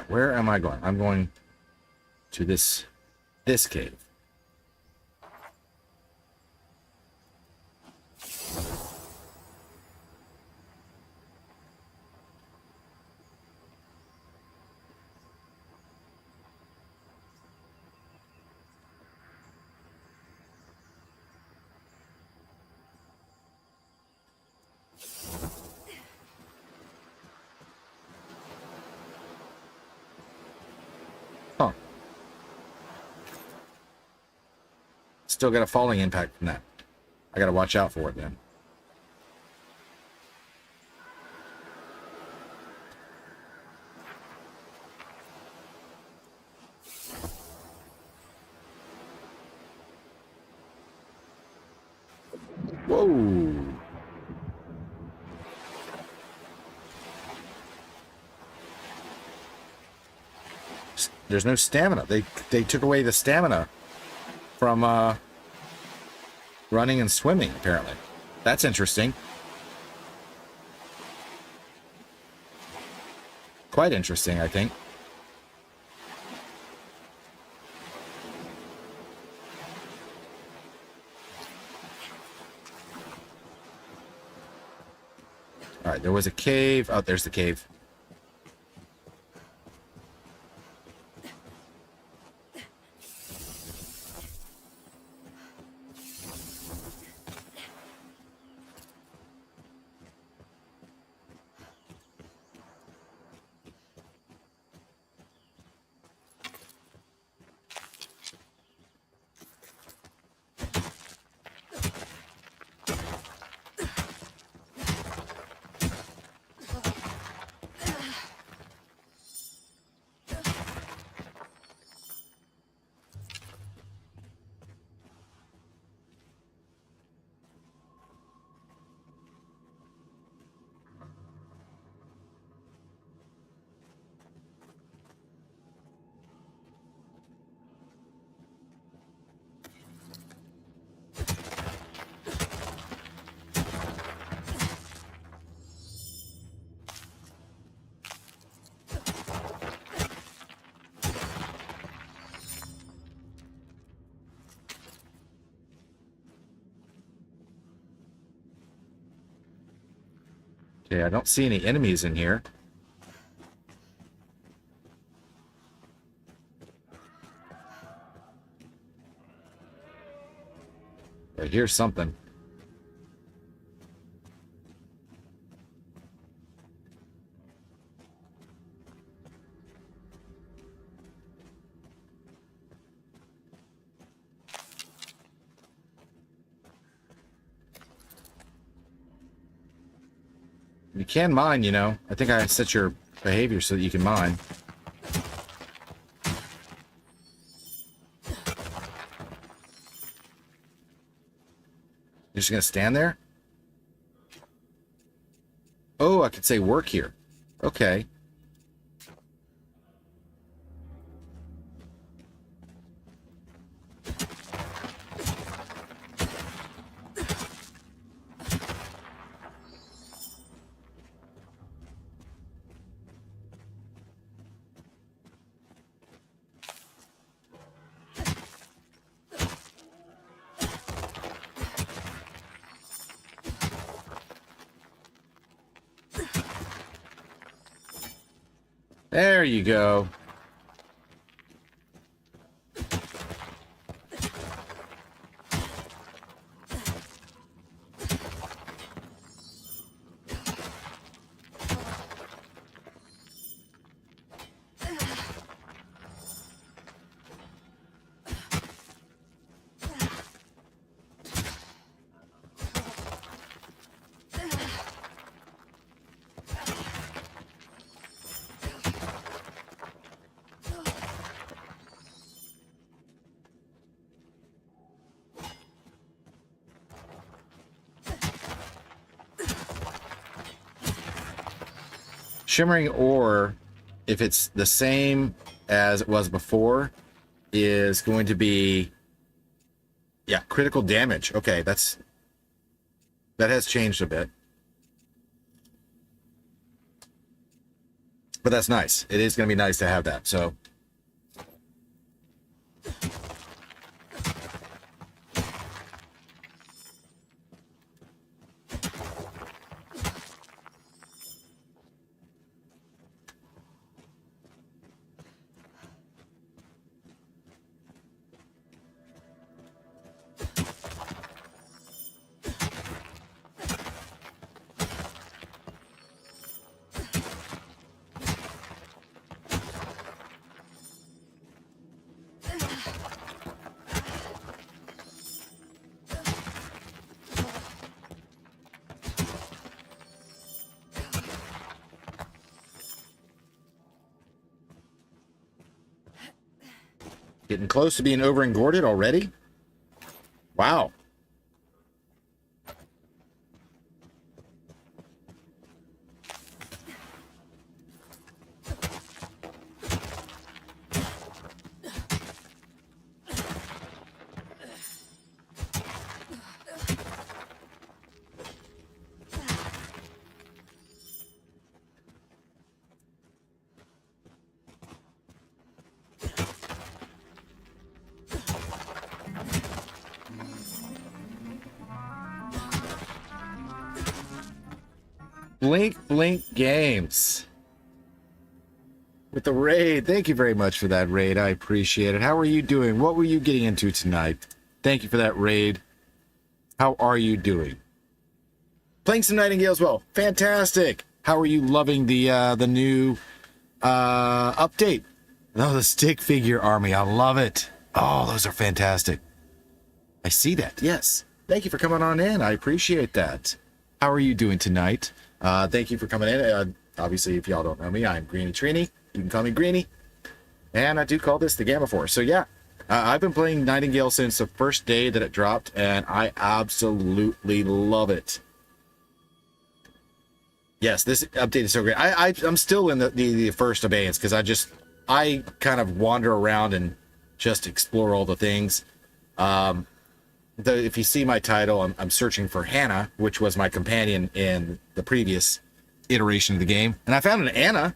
Alright, where am I going? I'm going to this cave. Huh. Still got a falling impact from that. I gotta watch out for it then. Whoa. There's no stamina. They took away the stamina from running and swimming, apparently. That's interesting. Quite interesting, I think. Alright, there was a cave. Oh, there's the cave. Okay, I don't see any enemies in here. But here's something. You can mine, you know. I think I set your behavior so that you can mine. You're just gonna stand there? Oh, I could say work here. Okay. There you go. Shimmering ore, if it's the same as it was before, is going to be, yeah, critical damage. Okay, that has changed a bit. But that's nice. It is going to be nice to have that. So getting close to being over engorded already. Wow. Blink Games with the raid. Thank you very much for that raid. I appreciate it. How are you doing? What were you getting into tonight? Thank you for that raid. How are you doing? Playing some Nightingale as well. Fantastic. How are you loving the new update? Oh, the stick figure army. I love it. Oh, those are fantastic. I see that. Yes. Thank you for coming on in. I appreciate that. How are you doing tonight? Thank you for coming in. Obviously, if y'all don't know me, I'm Greeny Trini. You can call me Greeny. And I do call this the Gamma Force. So yeah, I've been playing Nightingale since the first day that it dropped, and I absolutely love it. Yes, this update is so great. I'm still in the first abeyance because I kind of wander around and just explore all the things. If you see my title, I'm searching for Hannah, which was my companion in the previous iteration of the game. And I found an Anna,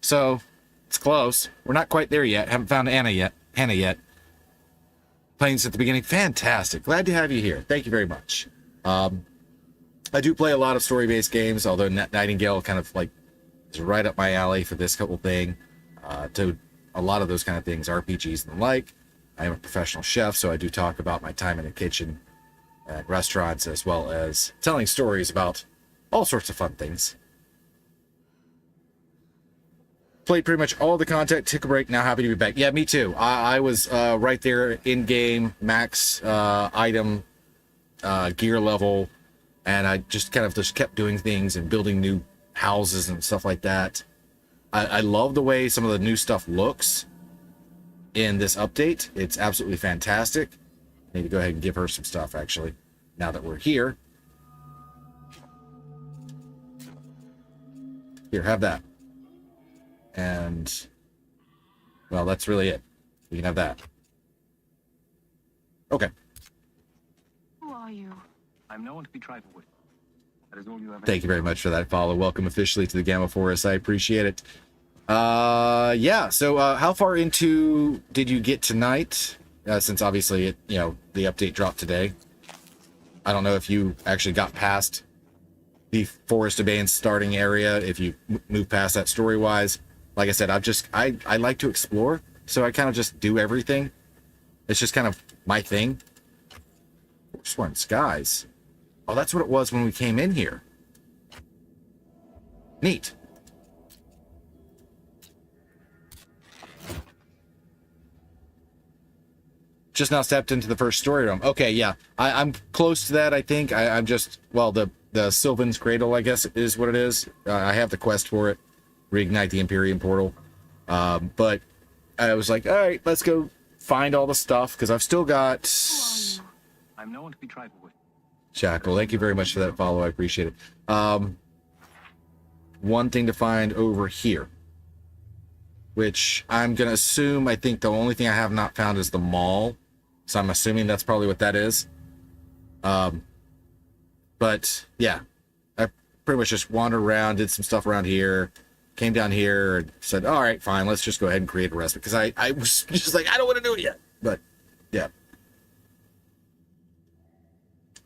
so it's close. We're not quite there yet. Haven't found Hannah yet. Playing this at the beginning. Fantastic. Glad to have you here. Thank you very much. I do play a lot of story-based games, although Nightingale kind of like is right up my alley for this couple thing. To a lot of those kind of things, RPGs and the like. I am a professional chef, so I do talk about my time in the kitchen at restaurants, as well as telling stories about all sorts of fun things. Played pretty much all the content, took a break, now happy to be back. Yeah, me too. I was right there in-game, max item, gear level, and I just kind of just kept doing things and building new houses and stuff like that. I love the way some of the new stuff looks in this update. It's absolutely fantastic. I need to go ahead and give her some stuff, actually, now that we're here. Here, have that. And, well, that's really it. You can have that. Okay. Who are you? I'm no one to be trifled with. That is all you have. Thank you very much for that follow. Welcome officially to the Gamma Forest. I appreciate it. Yeah, so how far into did you get tonight? Since obviously it, the update dropped today. I don't know if you actually got past the Forest Abeyance starting area, if you move past that story-wise. Like I said, I like to explore, so I kind of just do everything. It's just kind of my thing. Sworn skies. Oh, that's what it was when we came in here. Neat. Just now stepped into the first story room. Okay, yeah. I'm close to that, I think. I'm just, well, the Sylvan's Cradle, I guess, is what it is. I have the quest for it. Reignite the Imperium portal. But I was like, all right, let's go find all the stuff, because I've still got... I'm no one to be trifled with. Jackal, thank you very much for that follow. I appreciate it. One thing to find over here, which I'm going to assume, I think the only thing I have not found is the mall. So I'm assuming that's probably what that is. But yeah, I pretty much just wandered around, did some stuff around here, came down here and said, all right, fine, let's just go ahead and create a recipe. Because I was just like, I don't want to do it yet. But, yeah.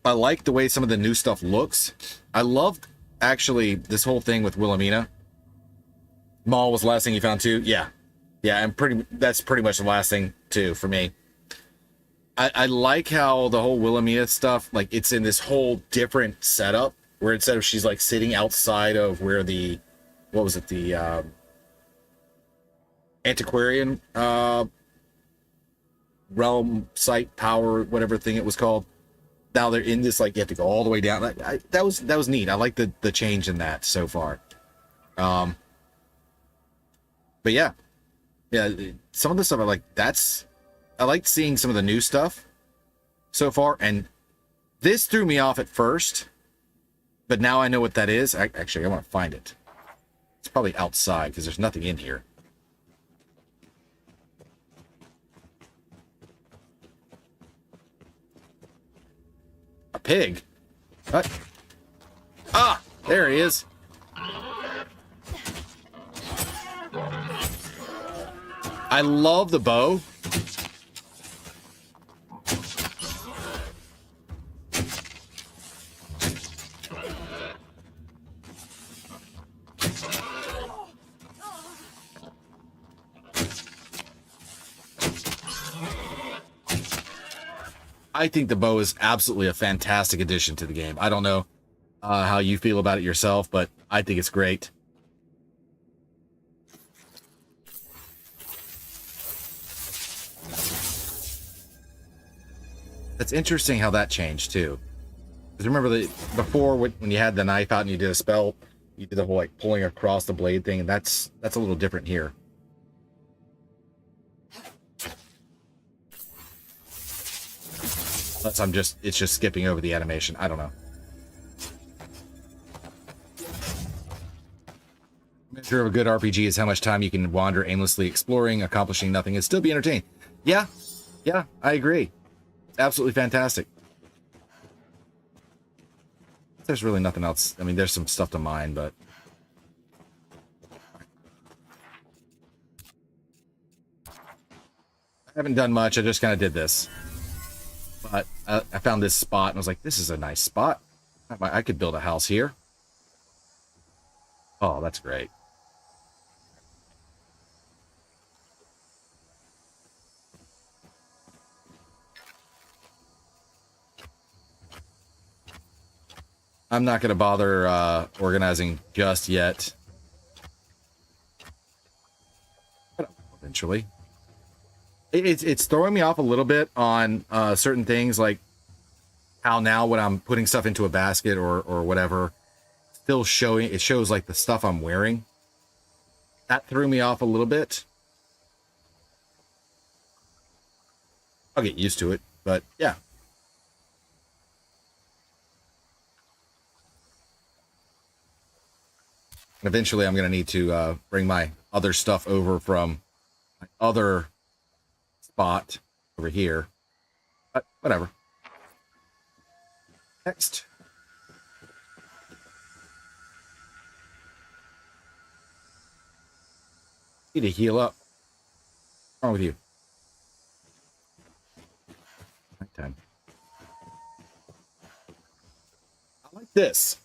I like the way some of the new stuff looks. I loved, actually, this whole thing with Wilhelmina. Maul was the last thing you found, too? Yeah. Yeah, and that's pretty much the last thing, too, for me. I like how the whole Wilhelmina stuff, like, it's in this whole different setup, where instead of she's, like, sitting outside of where the, what was it, the antiquarian realm, site, power, whatever thing it was called. Now they're in this, like, you have to go all the way down. That was neat. I like the change in that so far. But yeah. Yeah, some of the stuff I liked seeing some of the new stuff so far, and this threw me off at first, but now I know what that is. Actually, I want to find it. It's probably outside, because there's nothing in here. A pig? What? Ah! There he is. I love the bow. I think the bow is absolutely a fantastic addition to the game. I don't know how you feel about it yourself, but I think it's great. It's interesting how that changed too. Because remember before when you had the knife out and you did a spell, you did the whole like pulling across the blade thing, and that's a little different here. Unless it's just skipping over the animation. I don't know. Measure of a good RPG is how much time you can wander aimlessly exploring, accomplishing nothing, and still be entertained. Yeah, I agree. It's absolutely fantastic. There's really nothing else. I mean, there's some stuff to mine, but I haven't done much. I just kind of did this. But I found this spot and I was like, this is a nice spot. I could build a house here. Oh, that's great. I'm not going to bother organizing just yet. But eventually. It's throwing me off a little bit on certain things, like how now when I'm putting stuff into a basket or whatever, still showing, it shows like the stuff I'm wearing. That threw me off a little bit. I'll get used to it, but yeah. Eventually, I'm going to need to bring my other stuff over from my other spot over here. But whatever. Next. Need to heal up. What's wrong with you? Nighttime. I like this.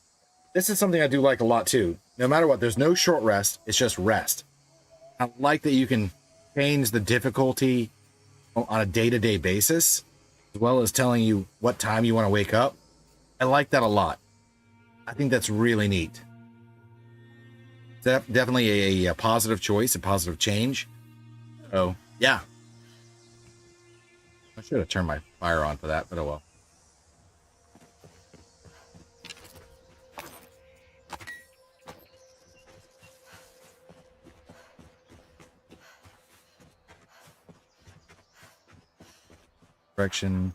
This is something I do like a lot too. No matter what, there's no short rest. It's just rest. I like that you can change the difficulty on a day-to-day basis, as well as telling you what time you want to wake up. I like that a lot. I think that's really neat. Definitely a positive choice, a positive change. So, yeah. I should have turned my fire on for that, but oh well. Direction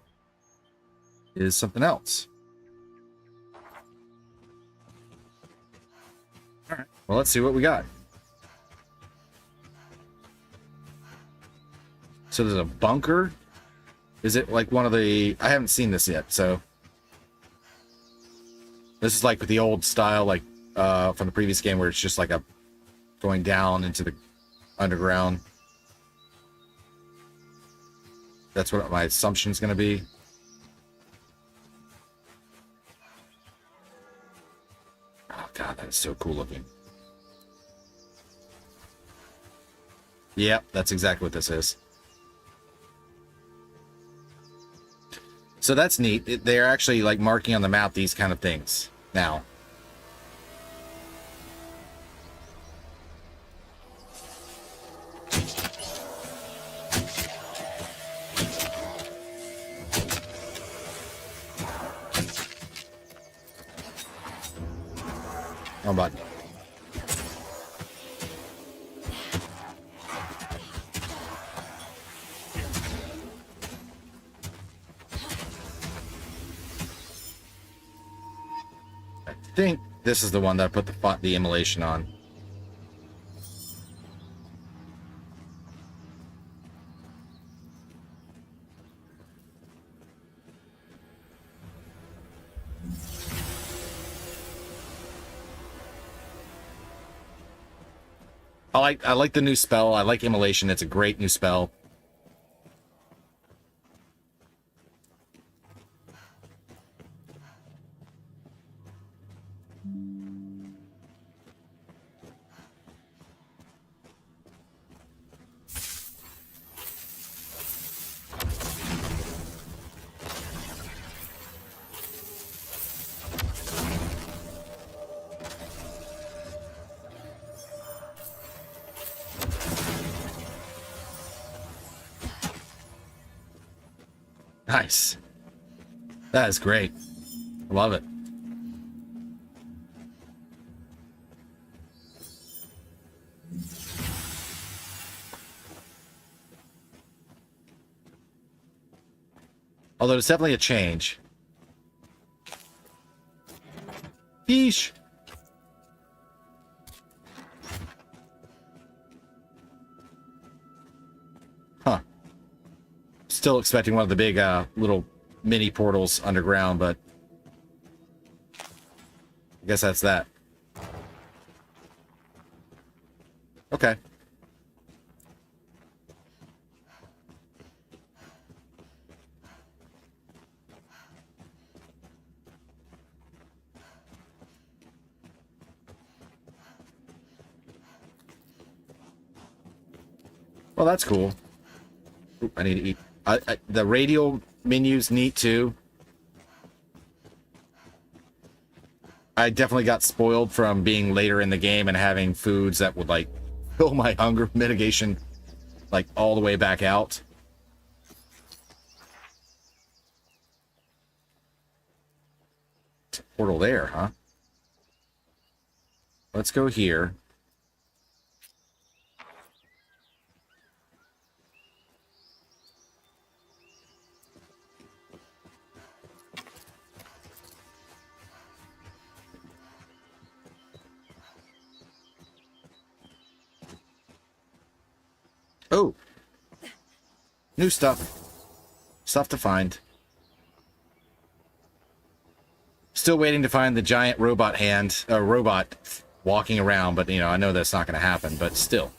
is something else. All right. Well, let's see what we got. So there's a bunker. Is it like one of the... I haven't seen this yet, so... This is like with the old style, like from the previous game where it's just like a going down into the underground. That's what my assumption is going to be. Oh god, that is so cool looking. Yep, that's exactly what this is. So that's neat. They're actually like marking on the map these kind of things now. Oh, button. I think this is the one that I put the immolation on. I like the new spell. I like immolation. It's a great new spell. Nice. That is great. Love it. Although it's definitely a change. Yeesh. Huh. Still expecting one of the big little mini portals underground, but I guess that's that. Okay. Well, that's cool. Oop, I need to eat. The radial menu's neat too. I definitely got spoiled from being later in the game and having foods that would like fill my hunger mitigation like all the way back out. Portal there, huh? Let's go here. Oh, new stuff. Stuff to find. Still waiting to find the giant robot robot walking around, but, you know, I know that's not going to happen, but still.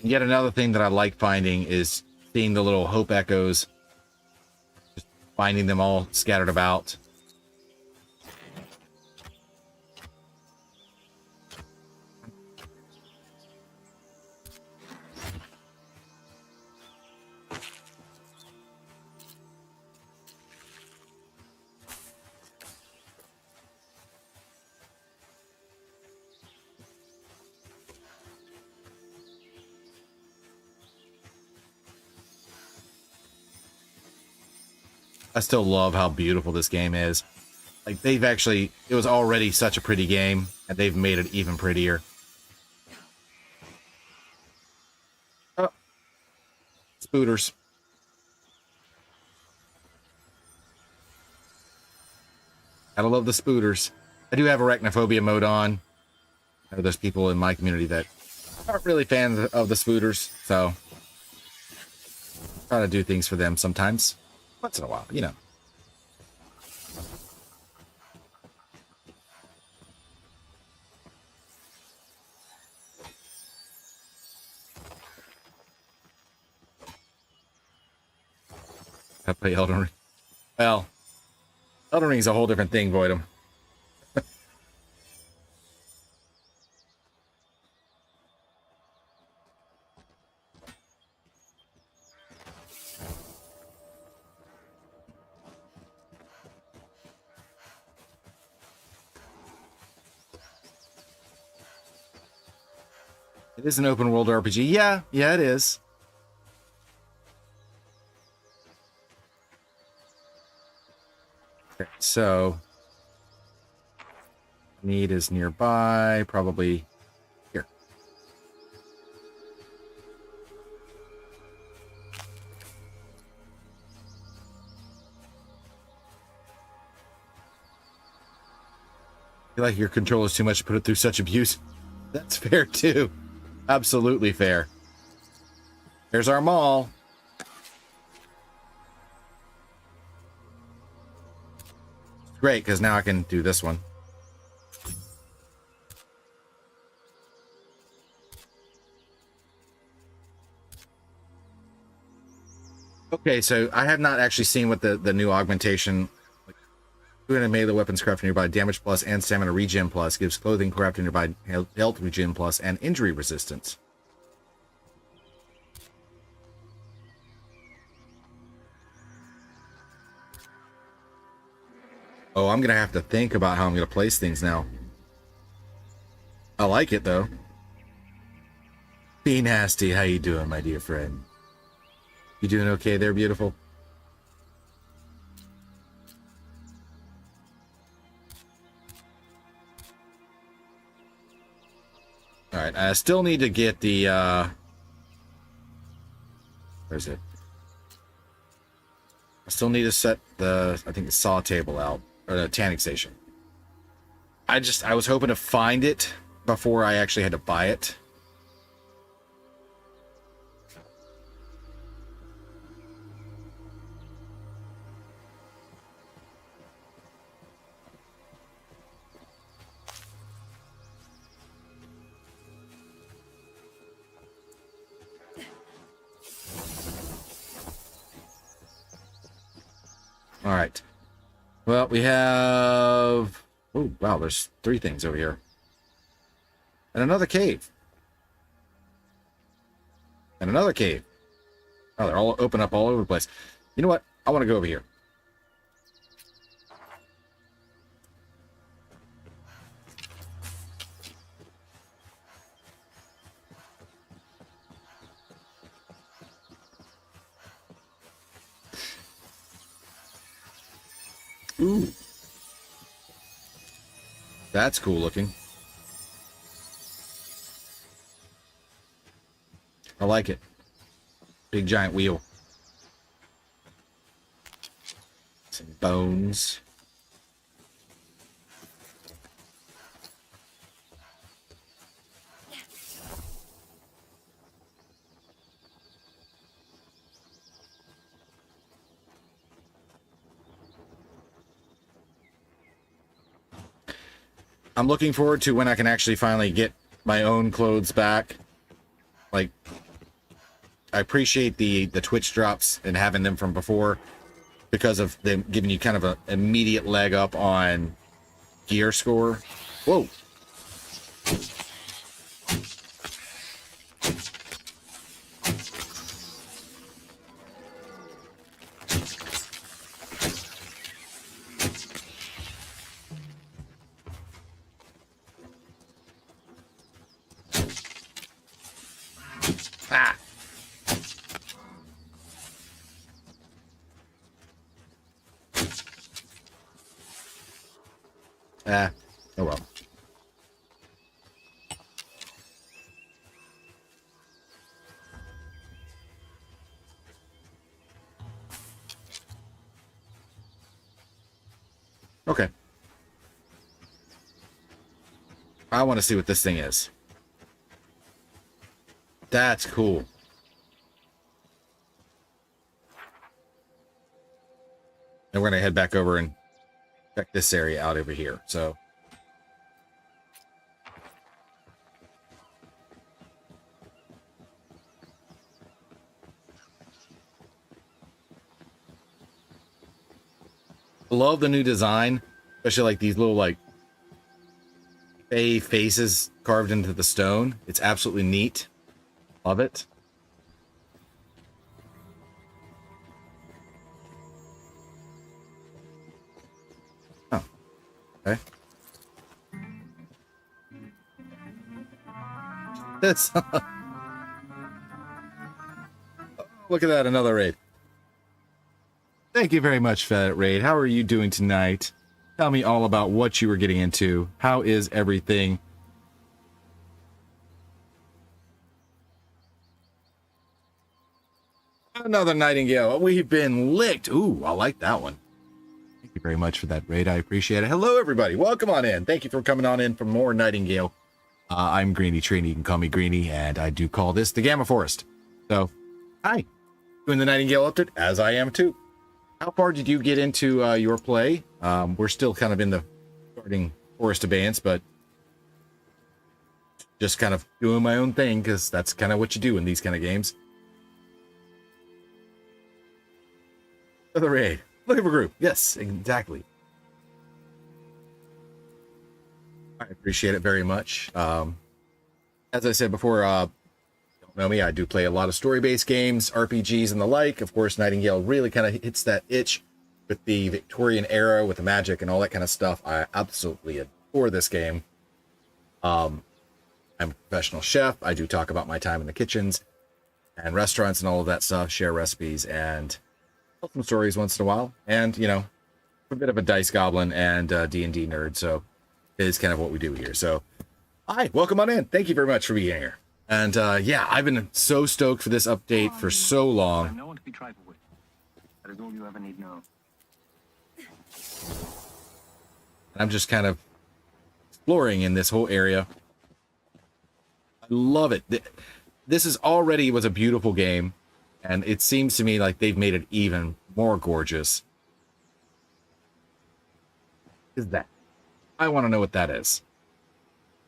And yet another thing that I like finding is seeing the little hope echoes, just finding them all scattered about. I still love how beautiful this game is. Like, they've actually, it was already such a pretty game, and they've made it even prettier. Oh. Spooters. Gotta love the spooters. I do have arachnophobia mode on. I know there's people in my community that Aren't really fans of the spooters, so try to do things for them sometimes. Once in a while, you know. I play Elden Ring. Well, Elden Ring's a whole different thing, Voidum. It is an open world RPG. Yeah, it is. Okay, so need is nearby, probably here. I feel like your controller's too much to put it through such abuse. That's fair too. Absolutely fair. There's our mall. Great, because now I can do this one. Okay, so I have not actually seen what the new augmentation. Like, 200 melee weapons crafted nearby, damage plus and stamina regen plus, gives clothing crafted nearby, health regen plus, and injury resistance. Oh, I'm going to have to think about how I'm going to place things now. I like it, though. Be nasty. How you doing, my dear friend? You doing okay there, beautiful? Alright, I still need to get the, where's it? I still need to set the, I think, the saw table out. Or the tanning station. I was hoping to find it before I actually had to buy it. All right. Well, we have... Oh, wow, there's 3 things over here. And another cave. And another cave. Oh, they're all open up all over the place. You know what? I want to go over here. Ooh. That's cool looking. I like it. Big giant wheel. Some bones. I'm looking forward to when I can actually finally get my own clothes back. Like, I appreciate the Twitch drops and having them from before because of them giving you kind of an immediate leg up on gear score. Whoa. Ah. Ah. Oh well. Okay. I want to see what this thing is. That's cool. And we're going to head back over and check this area out over here. So love the new design, especially like these little like faces carved into the stone. It's absolutely neat. Love it. Oh, okay. That's look at that, another raid. Thank you very much for that raid. How are you doing tonight? Tell me all about what you were getting into. How is everything? Another nightingale. We've been licked. Ooh, I like that one. Thank you very much for that raid. I appreciate it. Hello, everybody. Welcome on in. Thank you for coming on in for more nightingale. I'm Greeny Trini. You can call me Greeny, and I do call this the Gamma Forest. So, hi. Doing the nightingale update, as I am too. How far did you get into your play? We're still kind of in the starting Forest Abeyance, but just kind of doing my own thing, because that's kind of what you do in these kind of games. The raid. Looking for group. Yes, exactly. I appreciate it very much. As I said before, don't know me, I do play a lot of story-based games, RPGs, and the like. Of course, Nightingale really kind of hits that itch with the Victorian era, with the magic and all that kind of stuff. I absolutely adore this game. I'm a professional chef. I do talk about my time in the kitchens and restaurants and all of that stuff, share recipes, and tell some stories once in a while. And, you know, a bit of a dice goblin and D&D nerd, so it is kind of what we do here. So, hi, welcome on in. Thank you very much for being here. And yeah, I've been so stoked for this update for so long. I'm no one to be trifled with. That is all you ever need know. I'm just kind of exploring in this whole area. I love it. This is already was a beautiful game, and it seems to me like they've made it even more gorgeous. What is that? I want to know what that is.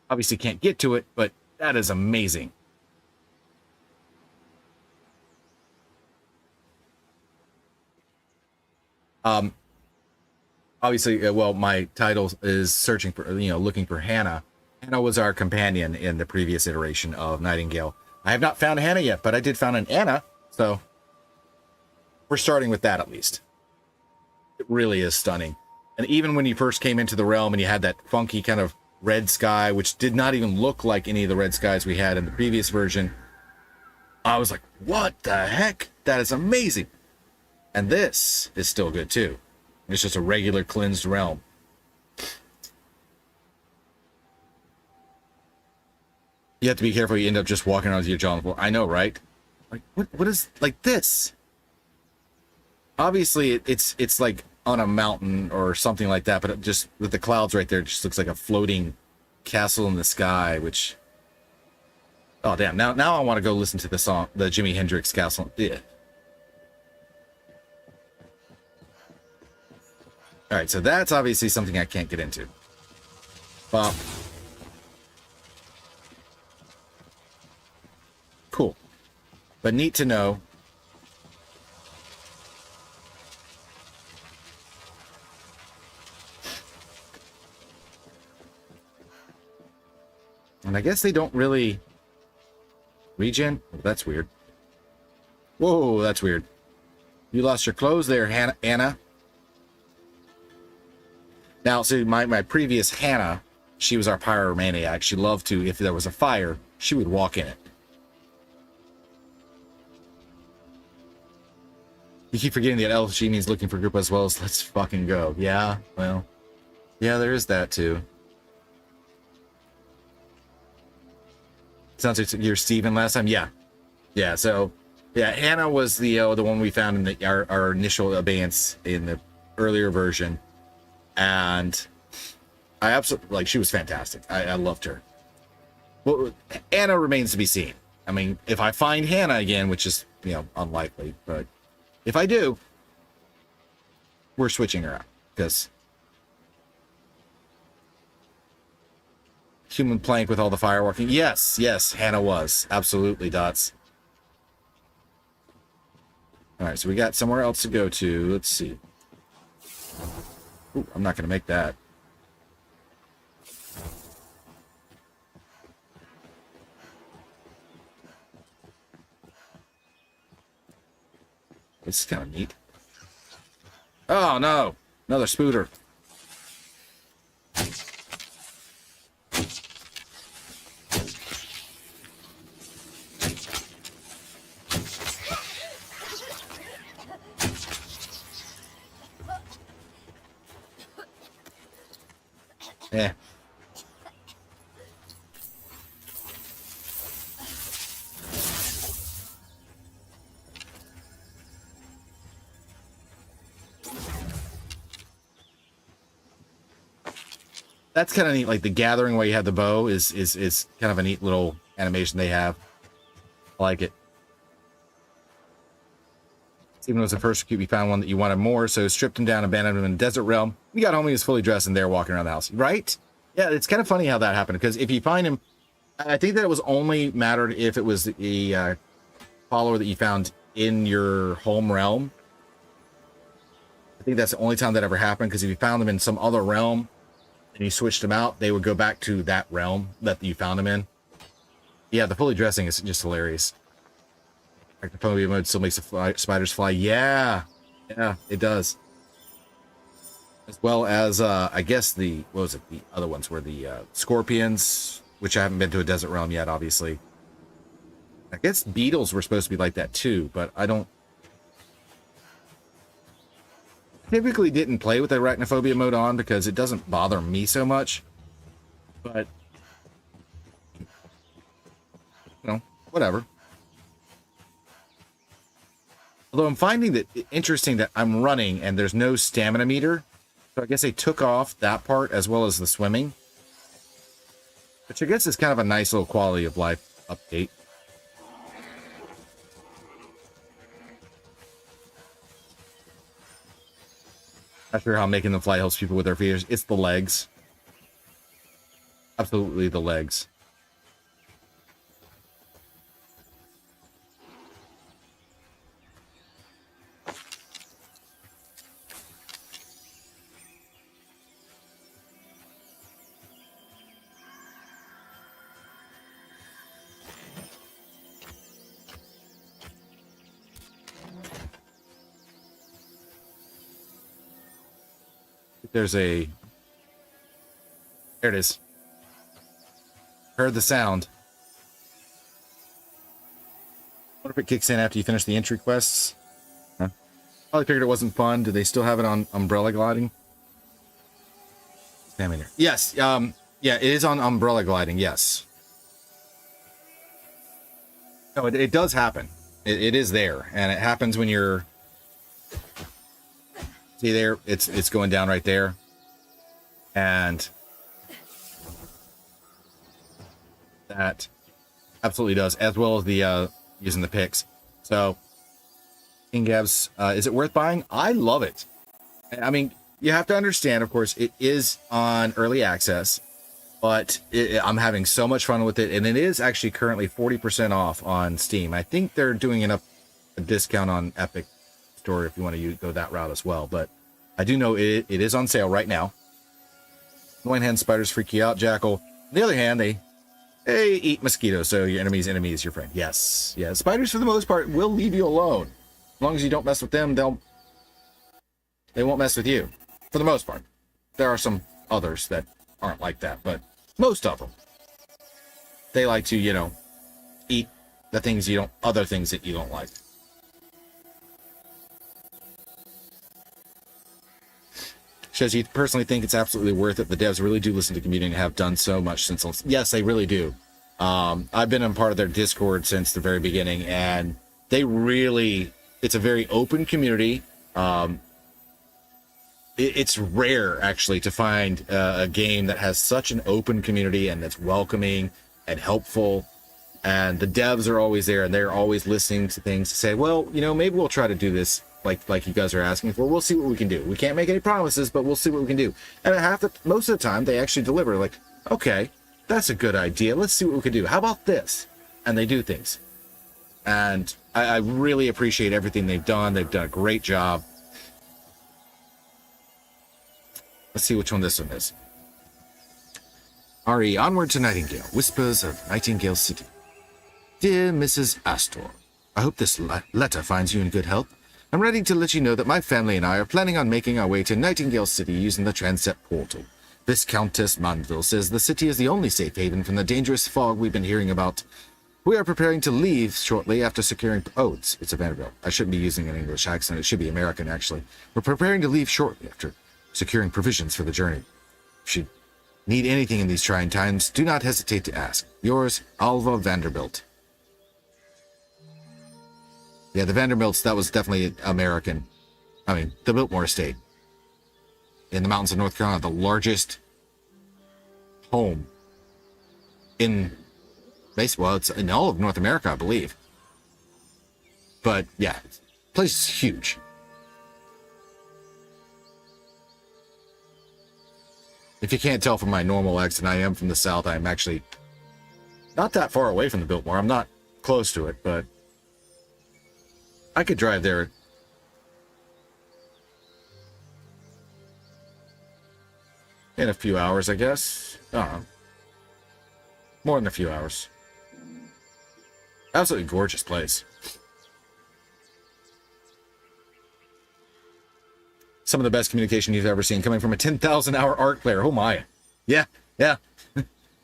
Obviously can't get to it, but that is amazing. Obviously, well, my title is searching for, looking for Hannah. Hannah was our companion in the previous iteration of Nightingale. I have not found Hannah yet, but I did found an Anna, so we're starting with that at least. It really is stunning. And even when you first came into the realm and you had that funky kind of red sky, which did not even look like any of the red skies we had in the previous version, I was like, what the heck? That is amazing. And this is still good too. It's just a regular cleansed realm. You have to be careful. You end up just walking around with your jaw on the floor. I know, right? Like, what is like this? Obviously, it's like on a mountain or something like that, but it just with the clouds right there, it just looks like a floating castle in the sky. Which, oh damn! Now I want to go listen to the song, the Jimi Hendrix Castle. Yeah. All right, so that's obviously something I can't get into. Well, cool, but neat to know. And I guess they don't really regen. Oh, that's weird. Whoa, that's weird. You lost your clothes there, Anna. Now, see, my previous Hannah, she was our pyromaniac. She loved to, if there was a fire, she would walk in it. You keep forgetting that El Genie's looking for group as well as let's fucking go. Yeah, well, yeah, there is that too. Sounds like you're Steven last time. Yeah, yeah. So, yeah, Hannah was the one we found in our initial abeyance in the earlier version. And I absolutely, like, she was fantastic. I loved her. Well, Anna remains to be seen. I mean, if I find Hannah again, which is, unlikely, but if I do, we're switching her out because human plank with all the fireworking. Yes, Hannah was. Absolutely, Dots. All right, so we got somewhere else to go to. Let's see. Ooh, I'm not going to make that. This is kind of neat. Oh, no. Another spooter. Eh. That's kind of neat. Like the gathering where you have the bow is kind of a neat little animation they have. I like it. Even though it was the first recruit, we found one that you wanted more, so stripped him down, abandoned him in the desert realm. We got home, he was fully dressed and there walking around the house. Right? Yeah, it's kind of funny how that happened, because if you find him, I think that it was only mattered if it was a follower that you found in your home realm. I think that's the only time that ever happened, because if you found them in some other realm and you switched them out, they would go back to that realm that you found them in. Yeah, the fully dressing is just hilarious. Arachnophobia mode still makes the spiders fly. Yeah, it does. As well as, I guess the other ones were the scorpions, which I haven't been to a desert realm yet, obviously. I guess beetles were supposed to be like that too, but I don't. Typically didn't play with the arachnophobia mode on because it doesn't bother me so much. But, whatever. Although I'm finding that interesting that I'm running and there's no stamina meter. So I guess they took off that part as well as the swimming. Which I guess is kind of a nice little quality of life update. Not sure how making them fly helps people with their fears. It's the legs. Absolutely the legs. There's a... There it is. Heard the sound. I wonder if it kicks in after you finish the entry quests. Huh? Probably figured it wasn't fun. Do they still have it on umbrella gliding? Stamina. Yes. Yeah, it is on umbrella gliding. Yes. No, it does happen. It is there, and it happens when you're... See there, it's going down right there, and that absolutely does, as well as the using the picks. So, King Gabs, is it worth buying? I love it. I mean, you have to understand, of course, it is on early access, but I'm having so much fun with it, and it is actually currently 40% off on Steam. I think they're doing a discount on Epic Store if you want to go that route as well, but I do know it is on sale right now. On one hand, spiders freak you out, Jackal. On the other hand, they eat mosquitoes, so your enemy's enemy is your friend. Yes. Yeah, spiders for the most part will leave you alone. As long as you don't mess with them, they won't mess with you. For the most part. There are some others that aren't like that, but most of them. They like to, eat the other things that you don't like. Shows you personally think it's absolutely worth it. The devs really do listen to the community and have done so much since. Yes, they really do. I've been a part of their Discord since the very beginning, and they really, it's a very open community. It's rare actually to find a game that has such an open community and that's welcoming and helpful. And the devs are always there, and they're always listening to things to say, well, you know, maybe we'll try to do this like you guys are asking for. We'll see what we can do. We can't make any promises, but we'll see what we can do. And most of the time, they actually deliver. Like, okay, that's a good idea. Let's see what we can do. How about this? And they do things. And I really appreciate everything they've done. They've done a great job. Let's see which one this one is. RE, onward to Nightingale. Whispers of Nightingale City. Dear Mrs. Astor, I hope this letter finds you in good health. I'm writing to let you know that my family and I are planning on making our way to Nightingale City using the Transept portal. Viscountess Manville says the city is the only safe haven from the dangerous fog we've been hearing about. We are preparing to leave shortly after securing... Oh, it's a Vanderbilt. I shouldn't be using an English accent. It should be American, actually. We're preparing to leave shortly after securing provisions for the journey. If you need anything in these trying times, do not hesitate to ask. Yours, Alva Vanderbilt. Yeah, the Vanderbilts, that was definitely American. I mean, the Biltmore Estate. In the mountains of North Carolina, the largest home in... well, it's in all of North America, I believe. But, yeah, the place is huge. If you can't tell from my normal accent, I am from the South. I'm actually not that far away from the Biltmore. I'm not close to it, but I could drive there in a few hours, I guess. More than a few hours. Absolutely gorgeous place. Some of the best communication you've ever seen coming from a 10,000-hour ARC player. Oh my. Yeah.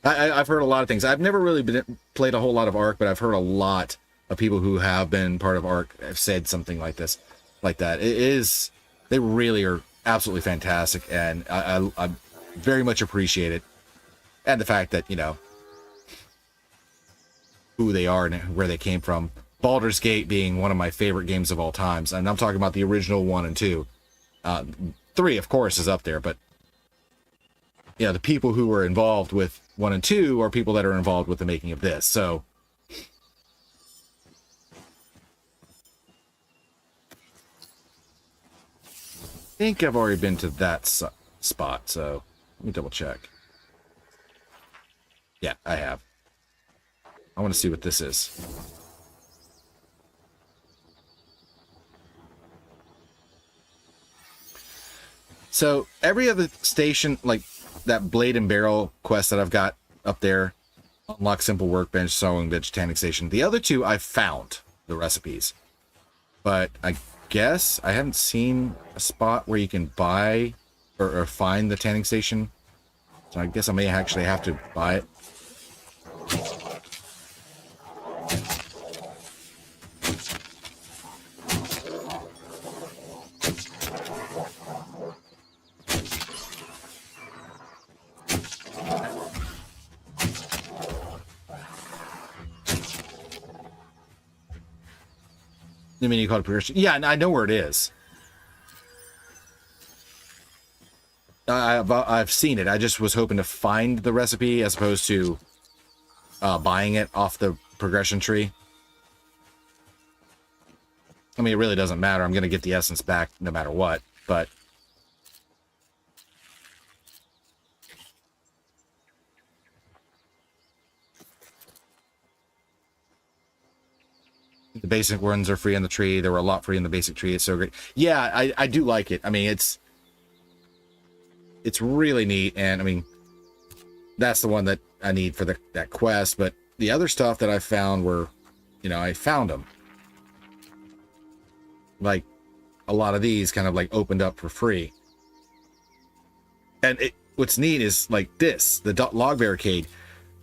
I've heard a lot of things. I've never really played a whole lot of ARC, but I've heard a lot of people who have been part of ARC have said something like this, like that. They really are absolutely fantastic, and I very much appreciate it. And the fact that, you know, who they are and where they came from. Baldur's Gate being one of my favorite games of all times, and I'm talking about the original 1 and 2. 3, of course, is up there, but yeah, the people who were involved with 1 and 2 are people that are involved with the making of this. So I think I've already been to that spot, so let me double check. Yeah, I have. I want to see what this is. So every other station, like that Blade and Barrel quest that I've got up there, Unlock Simple Workbench, Sewing Bench, Tanning Station. The other two I've found the recipes, but I guess I haven't seen a spot where you can buy or find the tanning station. So I guess I may actually have to buy it. The menu called progression. Yeah, I know where it is. I've seen it. I just was hoping to find the recipe as opposed to buying it off the progression tree. I mean, it really doesn't matter. I'm going to get the essence back no matter what, but the basic ones are free on the tree. There were a lot free in the basic tree. It's so great. Yeah, I do like it. I mean, it's really neat, and I mean, that's the one that I need for that quest. But the other stuff that I found were, you know, I found them. Like a lot of these kind of like opened up for free. And what's neat is like this, the log barricade.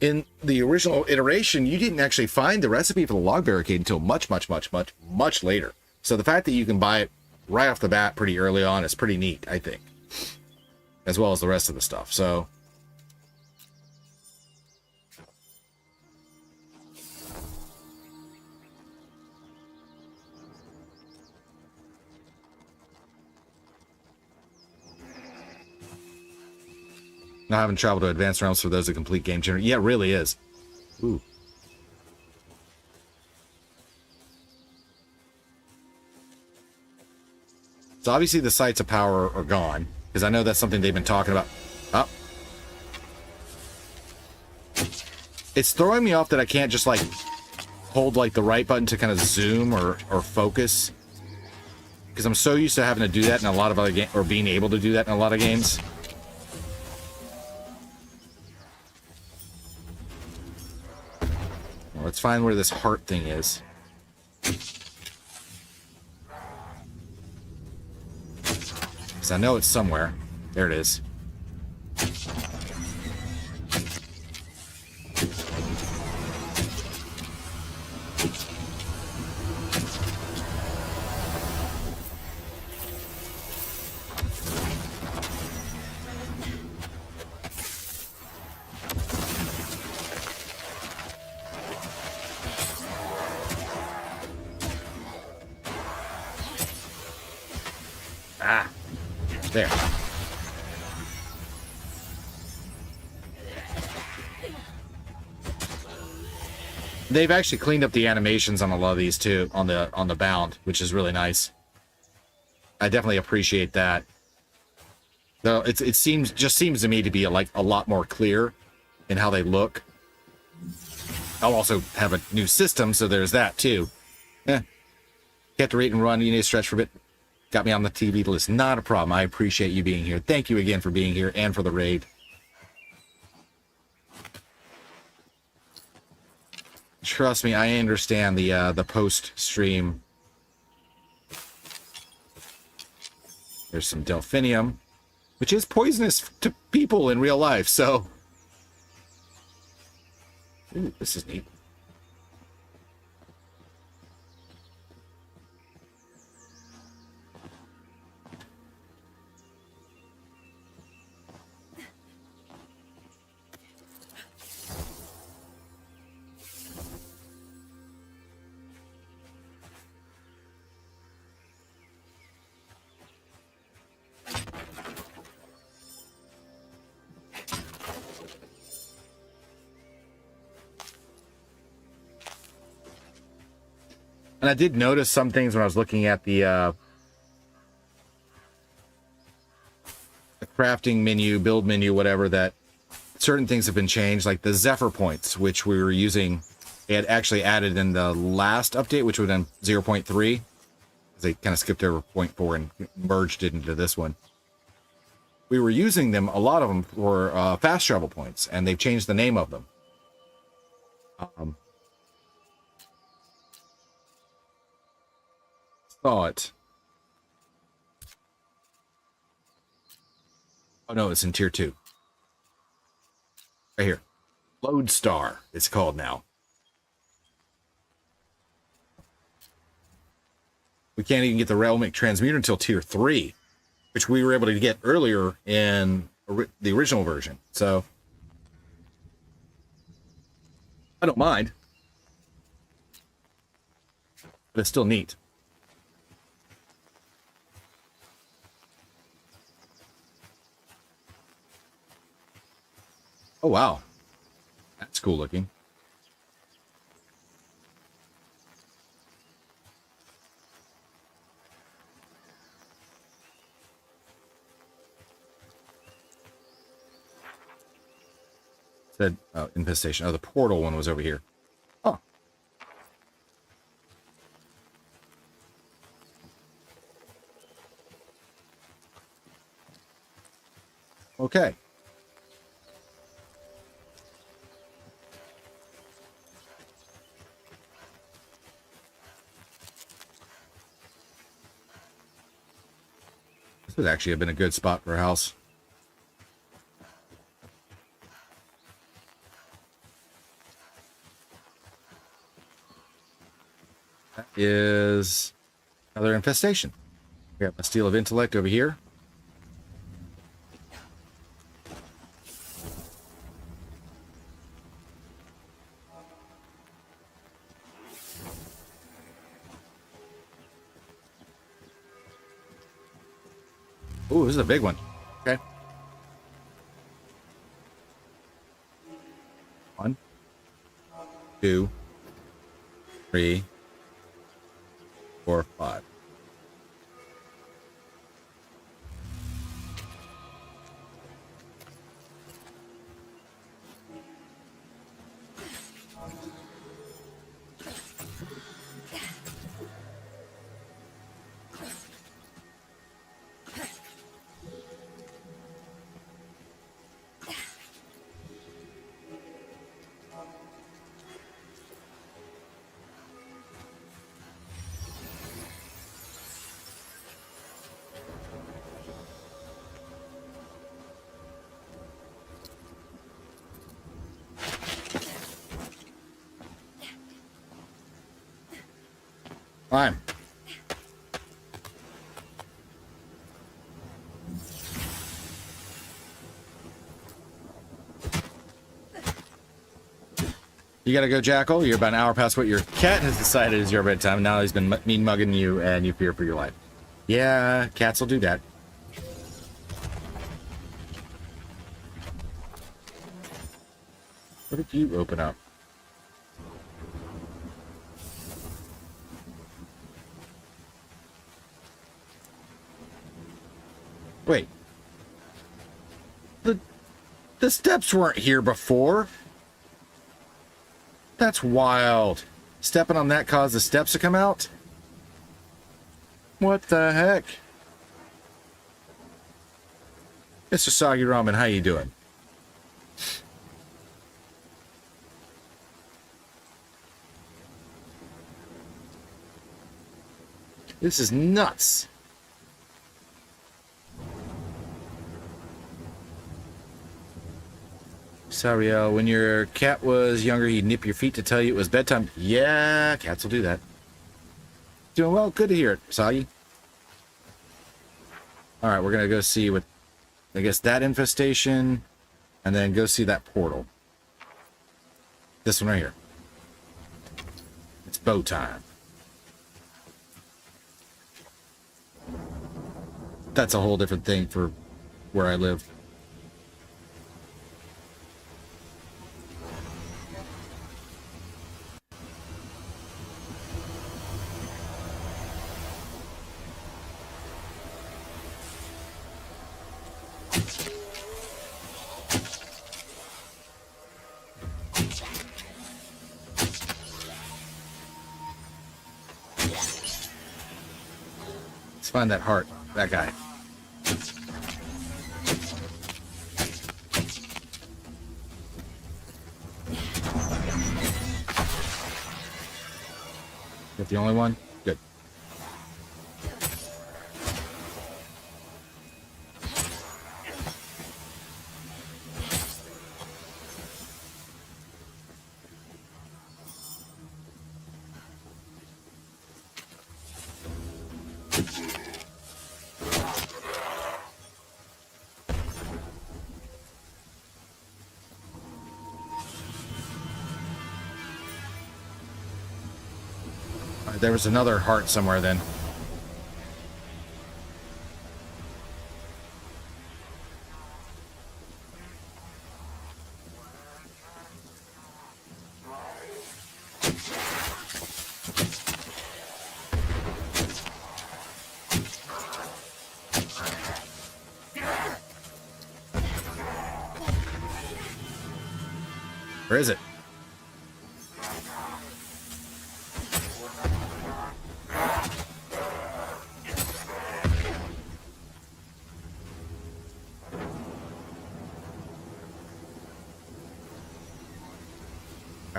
In the original iteration, you didn't actually find the recipe for the log barricade until much later. So the fact that you can buy it right off the bat pretty early on is pretty neat, I think. As well as the rest of the stuff. So not having traveled to advanced realms for those that complete game changer. Yeah, it really is. Ooh. So obviously the sites of power are gone, because I know that's something they've been talking about. Oh. It's throwing me off that I can't just, like, hold, like, the right button to kind of zoom or focus. Because I'm so used to having to do that in a lot of other games, or being able to do that in a lot of games. Well, let's find where this heart thing is. Because I know it's somewhere. There it is. Ah, there. They've actually cleaned up the animations on a lot of these too, on the bound, which is really nice. I definitely appreciate that. Though it seems to me to be like a lot more clear in how they look. I'll also have a new system, so there's that too. Eh. You have to rate and run. You need to stretch for a bit. Got me on the TV list. Not a problem. I appreciate you being here. Thank you again for being here and for the raid. Trust me, I understand the post-stream. There's some delphinium, which is poisonous to people in real life, so... Ooh, this is neat. And I did notice some things when I was looking at the crafting menu, build menu, whatever, that certain things have been changed, like the Zephyr points, which we were using. They had actually added in the last update, which would have been 0.3. They kind of skipped over 0.4 and merged it into this one. We were using them, a lot of them, for fast travel points, and they've changed the name of them. Saw it. Oh no, it's in tier 2. Right here. Lodestar, it's called now. We can't even get the Realmic Transmuter until tier 3, which we were able to get earlier in the original version. So, I don't mind. But it's still neat. Oh, wow. That's cool looking. Said infestation. Oh, the portal one was over here. Oh. Okay. This would actually have been a good spot for a house. That is another infestation. We got a Steel of Intellect over here. Ooh, this is a big one. Okay. 1, 2, 3, 4, 5. Climb. You gotta go, Jackal. You're about an hour past what your cat has decided is your bedtime. Now he's been mean mugging you, and you fear for your life. Yeah, cats will do that. What did you open up? Wait. The steps weren't here before. That's wild. Stepping on that caused the steps to come out? What the heck? Mr. Soggy Ramen, how you doing? This is nuts. Sariel, when your cat was younger, he'd nip your feet to tell you it was bedtime. Yeah, cats will do that. Doing well? Good to hear it, Soggy. Alright, we're going to go see what, I guess, that infestation, and then go see that portal. This one right here. It's bow time. That's a whole different thing for where I live. Let's find that heart. That guy. That the only one? Good. There was another heart somewhere then. Where is it?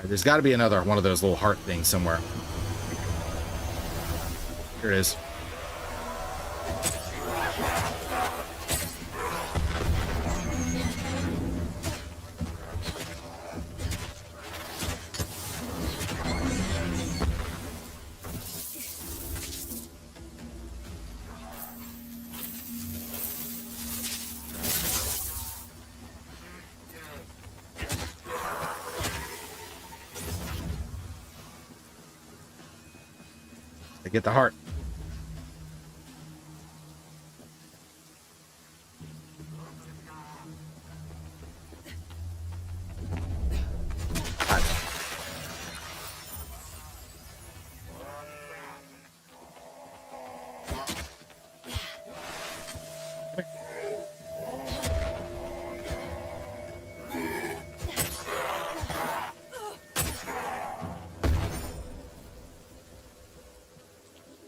There's got to be another one of those little heart things somewhere. Here it is. I get the heart.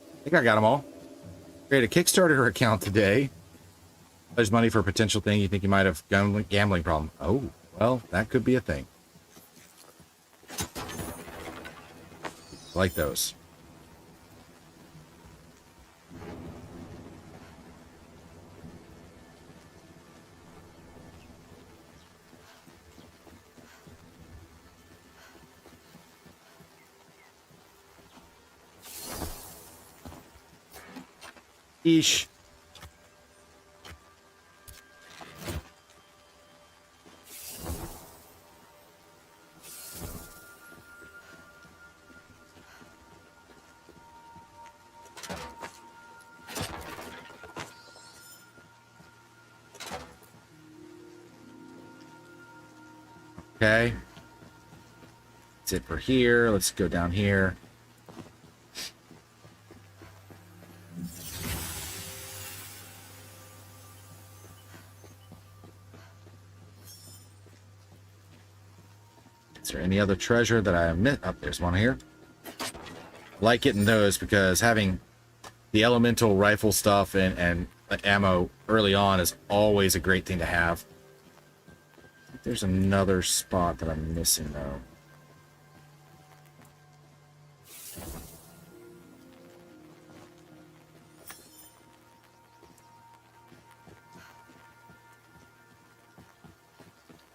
I think I got them all. Create a Kickstarter account today. There's money for a potential thing you think you might have gambling problem. Oh, well, that could be a thing. I like those. Eesh. Okay. That's it for here. Let's go down here. Is there any other treasure that I missed? Oh, there's one here. I like getting those because having the elemental rifle stuff and ammo early on is always a great thing to have. There's another spot that I'm missing, though.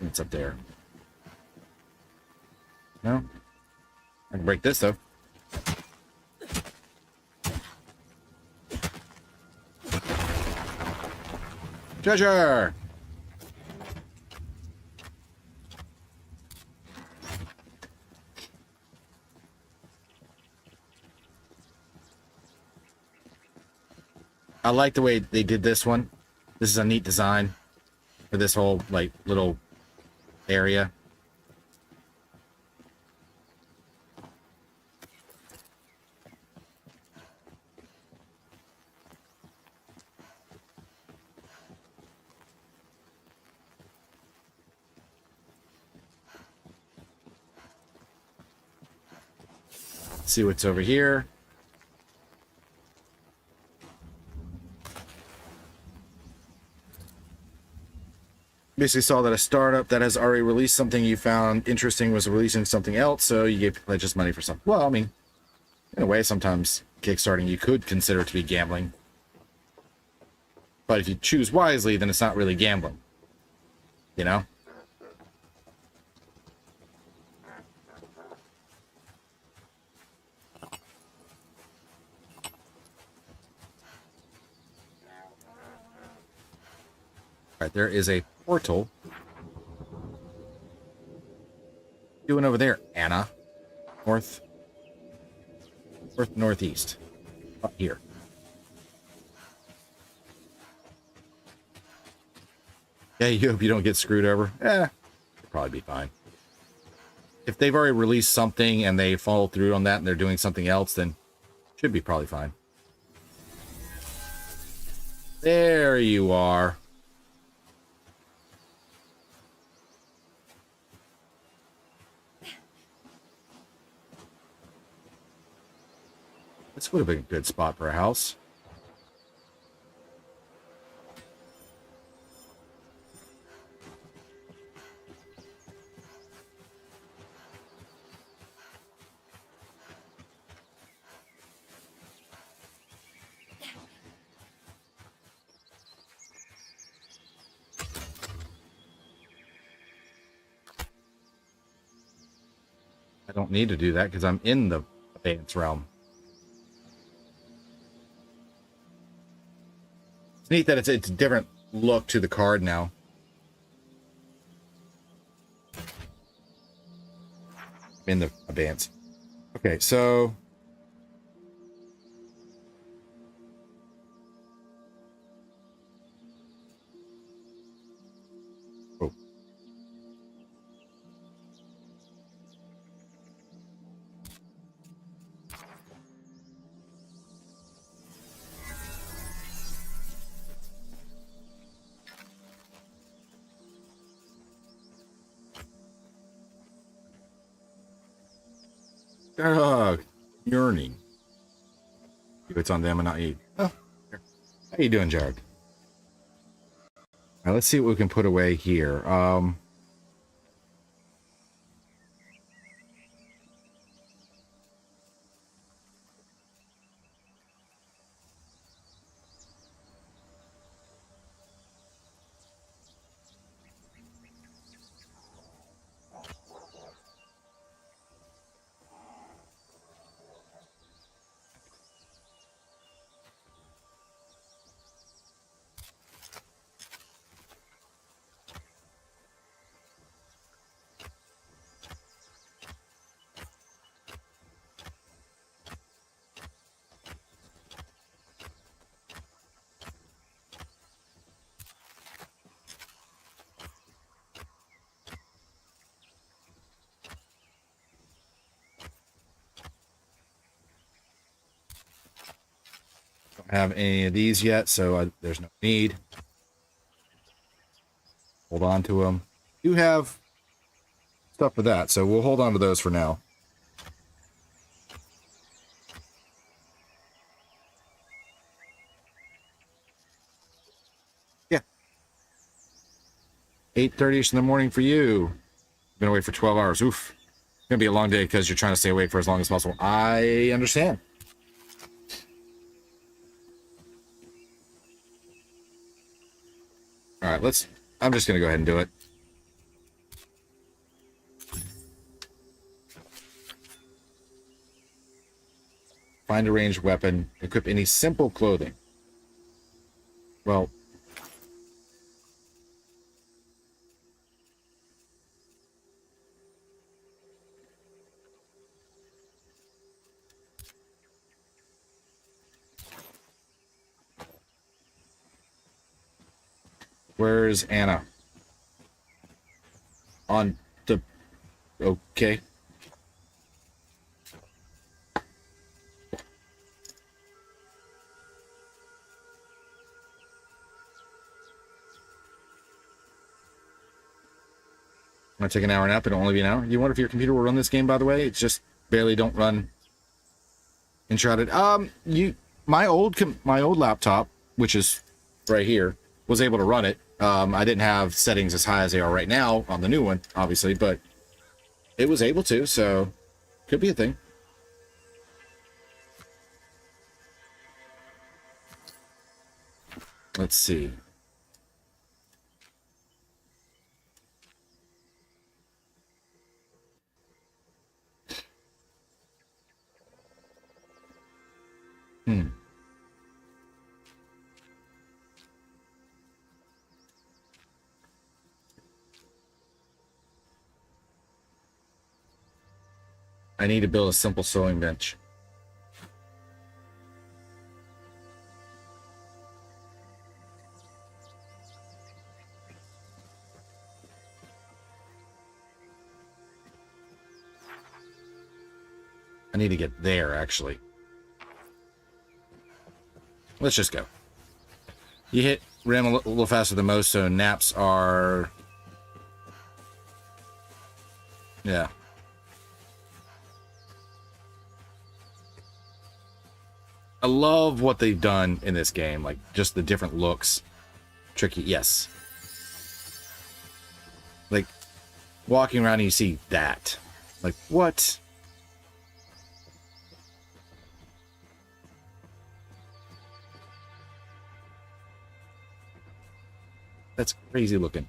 It's up there. No? I can break this, though. Treasure! I like the way they did this one. This is a neat design for this whole, like, little area. See what's over here. Basically saw that a startup that has already released something you found interesting was releasing something else, so you gave pledges money for something. Well, I mean, in a way, sometimes kickstarting you could consider to be gambling. But if you choose wisely, then it's not really gambling. You know? Alright, there is a portal. What are you doing over there, Anna? Northeast. Up here. Yeah, you hope you don't get screwed over. You'll probably be fine. If they've already released something and they follow through on that and they're doing something else, then should be probably fine. There you are. This would have been a good spot for a house. I don't need to do that because I'm in the abeyance realm. It's neat that it's a different look to the card now. In the abeyance. Okay, so oh. Yearning. It's on them and not you. Oh, how you doing, Jared? Now let's see what we can put away here. I haven't any of these yet, so there's no need. Hold on to them. Do have stuff for that, so we'll hold on to those for now. Yeah. 8:30ish in the morning for you. Been awake for 12 hours. Oof. It's gonna be a long day because you're trying to stay awake for as long as possible. I understand. All right, I'm just gonna go ahead and do it. Find a ranged weapon. Equip any simple clothing. Well, where's Anna? On the... Okay. I'm gonna take an hour nap. It'll only be an hour. You wonder if your computer will run this game, by the way? It's just barely don't run Enshrouded. My old laptop, which is right here, was able to run it. I didn't have settings as high as they are right now on the new one, obviously, but it was able to, so could be a thing. Let's see. I need to build a simple sewing bench. I need to get there, actually. Let's just go. You hit RAM a little faster than most, so naps are... Yeah. I love what they've done in this game. Like, just the different looks. Tricky, yes. Like, walking around and you see that. Like, what? That's crazy looking.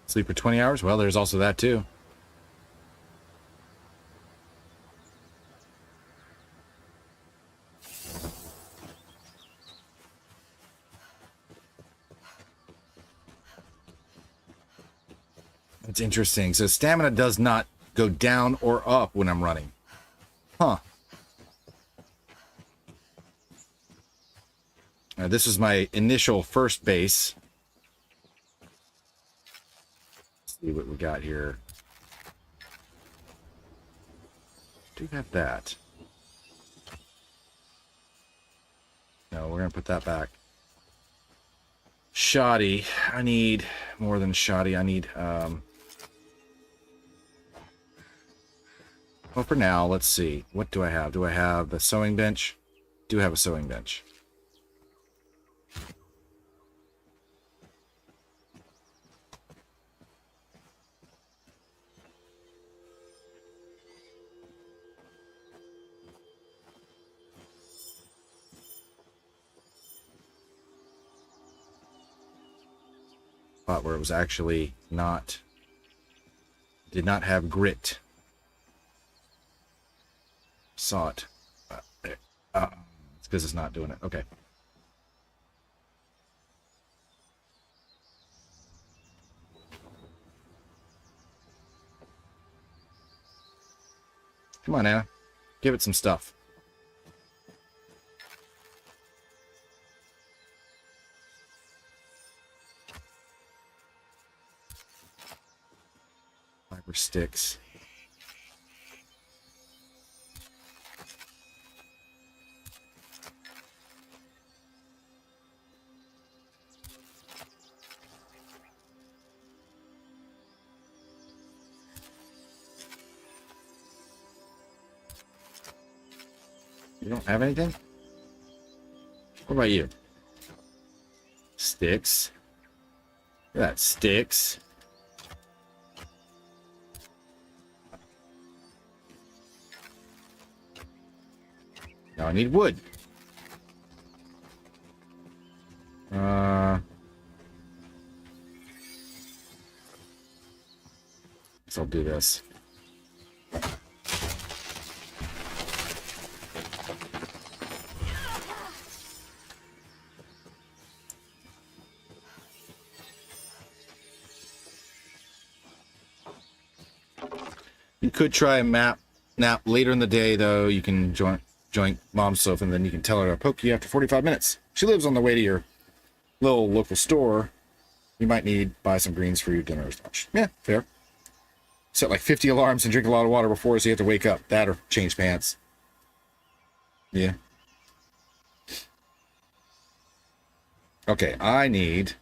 Sleep for 20 hours? Well, there's also that, too. That's interesting. So stamina does not go down or up when I'm running. Huh. This is my initial first base. See what we got here. Do have that. No, we're gonna put that back. Shoddy. I need more than shoddy. I need well, for now, let's see. What do I have? Do I have the sewing bench? Do have a sewing bench. Spot where it was actually not Did not have grit. Saw it. It's because it's not doing it. Okay. Come on, Anna. Give it some stuff. Fiber sticks. You don't have anything? What about you? Sticks. Look at that, sticks. Now I need wood. Guess I'll do this. You could try a nap later in the day, though. You can join Mom's sofa, and then you can tell her to poke you after 45 minutes. She lives on the way to your little local store. You might need buy some greens for your dinner or lunch. Yeah, fair. Set like 50 alarms and drink a lot of water before, so you have to wake up. That or change pants. Yeah. Okay, I need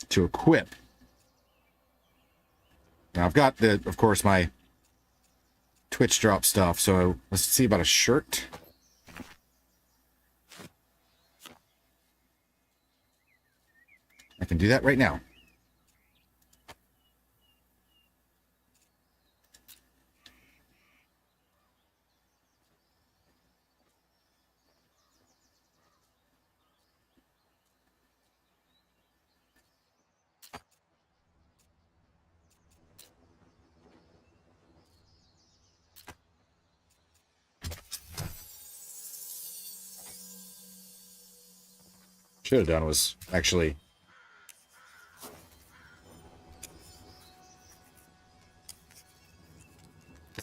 to equip. Now I've got of course, my Twitch drop stuff, so let's see about a shirt. I can do that right now. Should have done was actually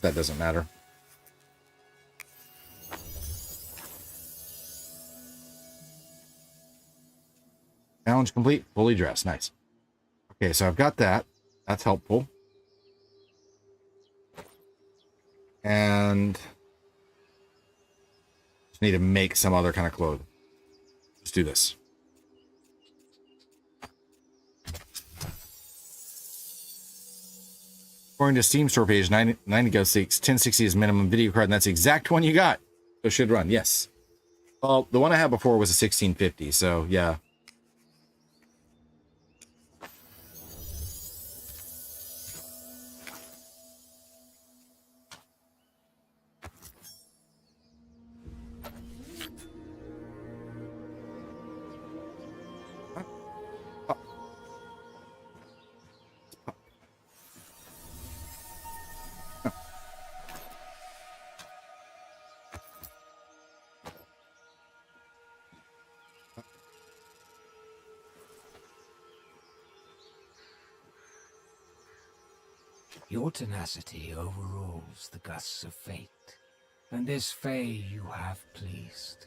that doesn't matter. Challenge complete, fully dressed. Nice. Okay, so I've got that. That's helpful. And just need to make some other kind of clothing. Let's do this. According to Steam store page, 90 goes 1060 is minimum video card, and that's the exact one you got. So it should run, yes. Well, the one I had before was a 1650, so yeah. Your tenacity overrules the gusts of fate, and this fay you have pleased.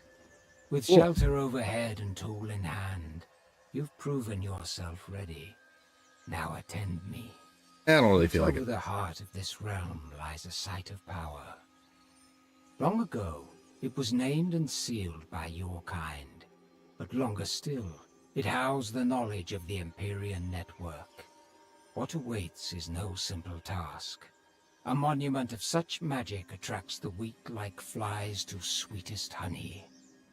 With shelter overhead and tool in hand, you've proven yourself ready. Now attend me. I don't really feel like Over it. the heart of this realm lies a site of power. Long ago, it was named and sealed by your kind, but longer still, it housed the knowledge of the Empyrean network. What awaits is no simple task. A monument of such magic attracts the weak like flies to sweetest honey,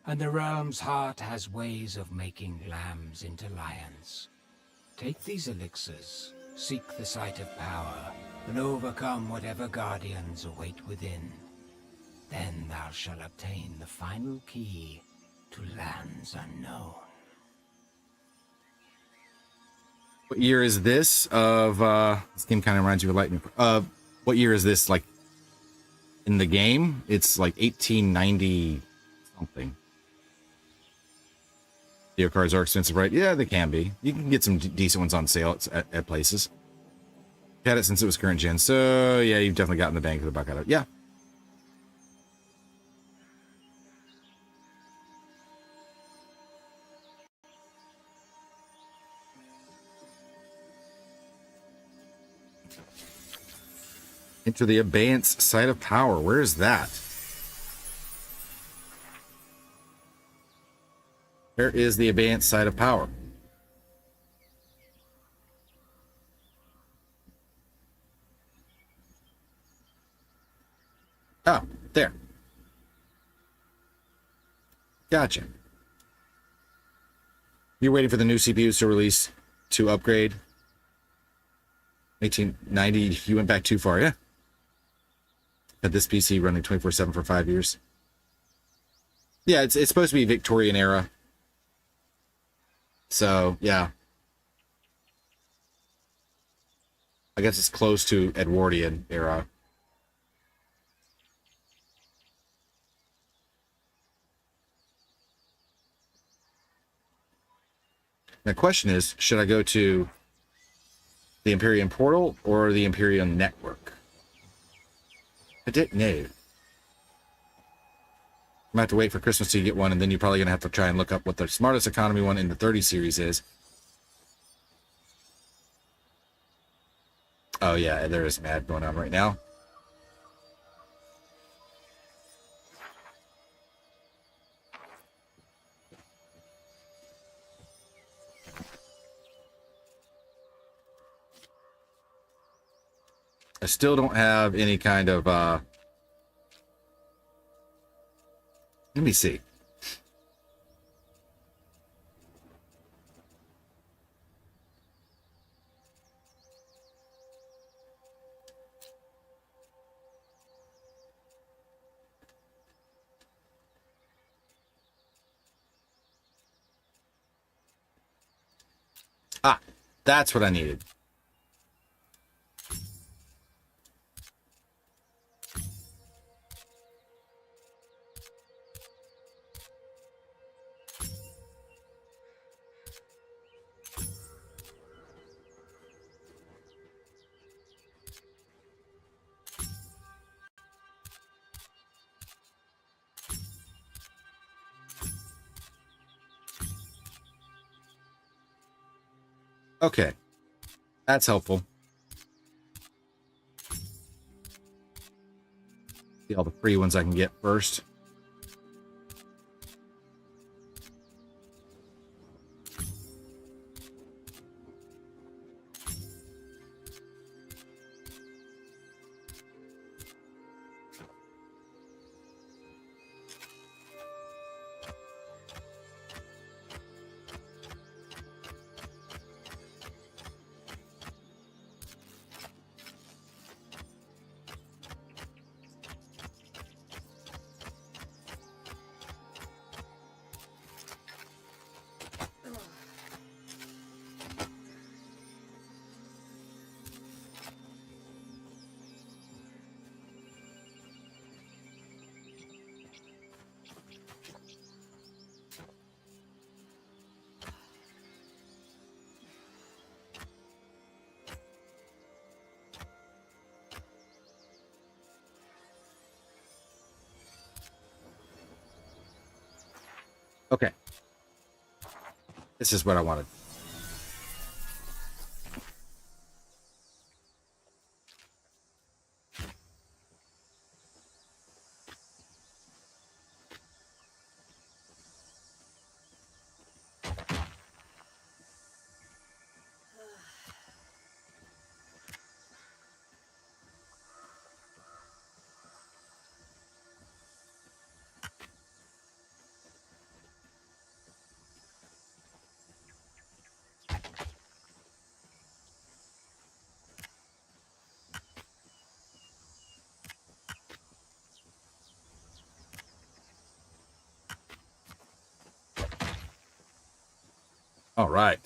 and the realm's heart has ways of making lambs into lions. Take these elixirs, seek the site of power, and overcome whatever guardians await within. Then thou shalt obtain the final key to lands unknown. What year is this of this game kind of reminds you of Lightning. What year is this like in the game? It's like 1890 something. Video cards are expensive, right? Yeah, they can be. You can get some decent ones on sale at places. Had it since it was current gen, so yeah, you've definitely gotten the bang for the buck out of it. Yeah. Enter the abeyance site of power. Where is that? Where is the abeyance site of power? Oh, there. Gotcha. You're waiting for the new CPUs to release to upgrade. 1890, you went back too far, yeah? Had this PC running 24/7 for 5 years. Yeah, it's supposed to be Victorian era. So, yeah. I guess it's close to Edwardian era. The question is, should I go to the Imperium Portal or the Imperium Network? I didn't know. I'm gonna have to wait for Christmas to get one, and then you're probably gonna have to try and look up what the smartest economy one in the 30 series is. Oh yeah, there is an ad going on right now. I still don't have any kind of let me see. Ah, that's what I needed. Okay, that's helpful. See all the free ones I can get first. Okay. This is what I wanted. All right.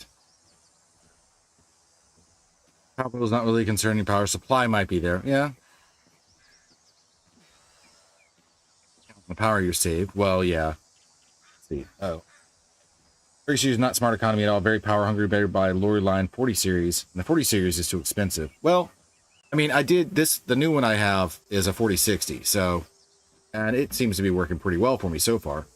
Orbital's not really concerning. Power supply might be there. Yeah. The power you're saved. Well, yeah. Let's see. Oh. 30 series not smart economy at all. Very power hungry. Better buy Lori Line 40 series. And the 40 series is too expensive. Well, I mean, I did this. The new one I have is a 4060. So, and it seems to be working pretty well for me so far.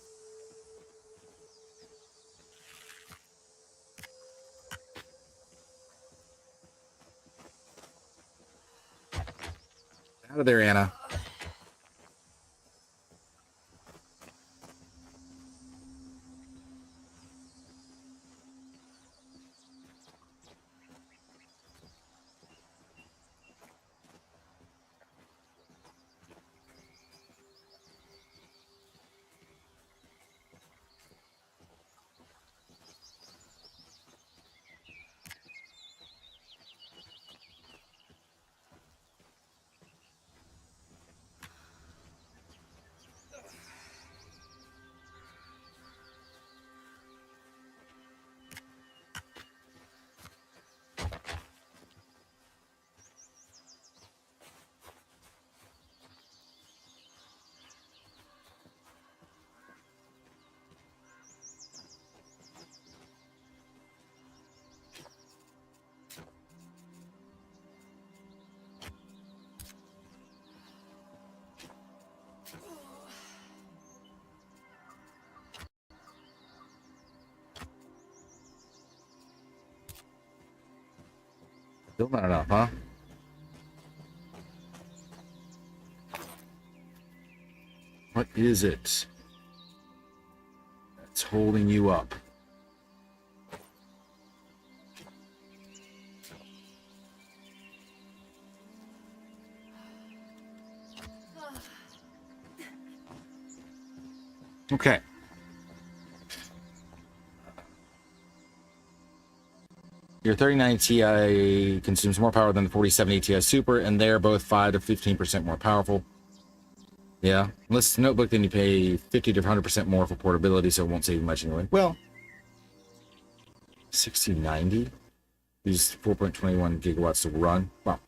Out of there, Anna. Still not enough, huh? What is it that's holding you up? Okay. Your 3090 Ti consumes more power than the 4070 Ti Super, and they're both 5 to 15% more powerful. Yeah, unless it's a notebook, then you pay 50 to 100% more for portability, so it won't save you much anyway. Well, 6090 uses 4.21 gigawatts to run. Wow.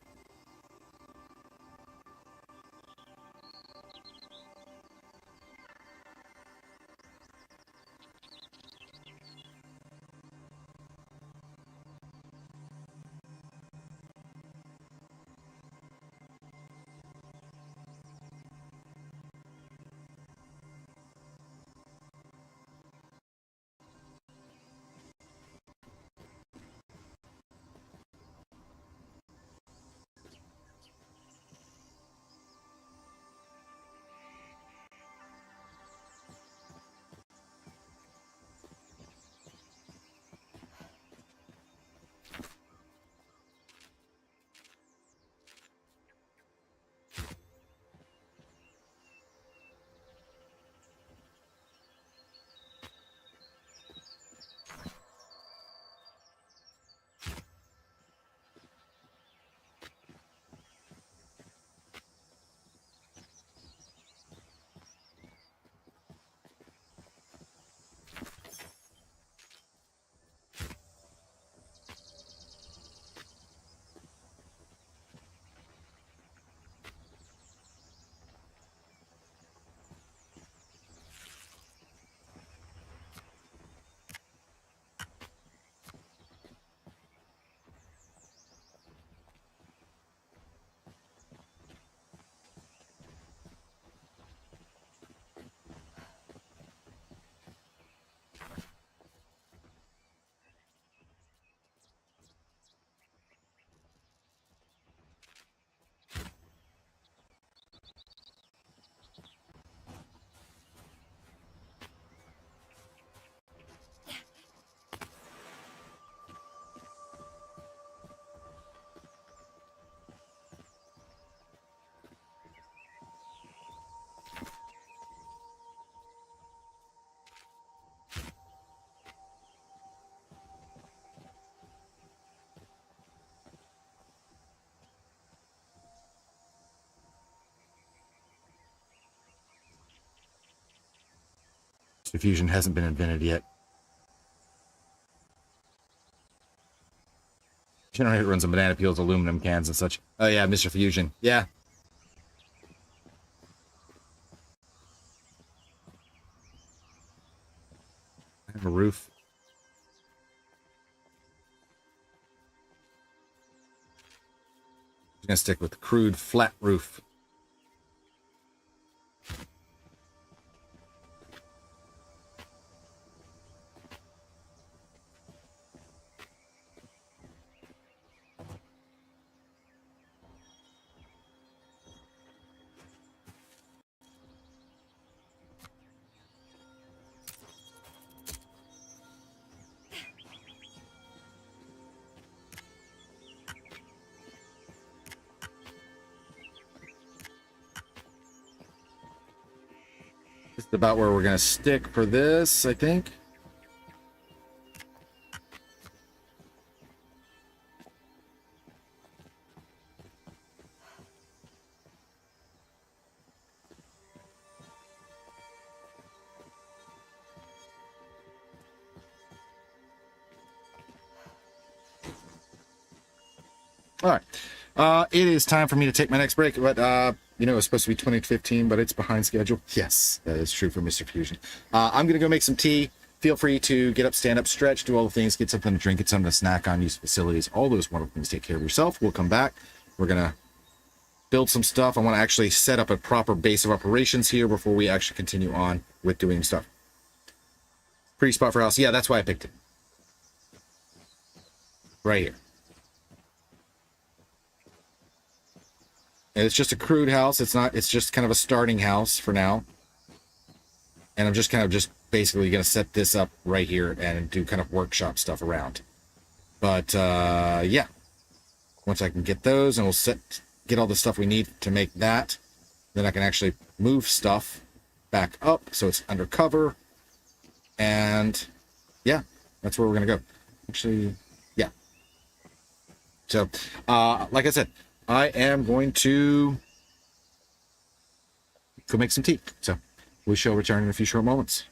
Diffusion hasn't been invented yet. Generator runs on banana peels, aluminum cans, and such. Oh yeah, Mr. Fusion. Yeah. I have a roof. I'm gonna stick with the crude flat roof. This is about where we're gonna stick for this, I think. All right. It is time for me to take my next break, but you know, it's supposed to be 2015, but it's behind schedule. Yes, that is true for Mr. Fusion. I'm gonna go make some tea. Feel free to get up, stand up, stretch, do all the things, get something to drink, get something to snack on, use facilities, all those wonderful things. Take care of yourself. We'll come back. We're gonna build some stuff. I want to actually set up a proper base of operations here before we actually continue on with doing stuff. Pretty spot for house. Yeah, that's why I picked it. Right here. And it's just a crude house. It's just kind of a starting house for now. And I'm just basically going to set this up right here and do kind of workshop stuff around. But, yeah. Once I can get those and we'll get all the stuff we need to make that, then I can actually move stuff back up so it's undercover. And, yeah, that's where we're going to go. Actually, yeah. So, like I said, I am going to go make some tea. So we shall return in a few short moments.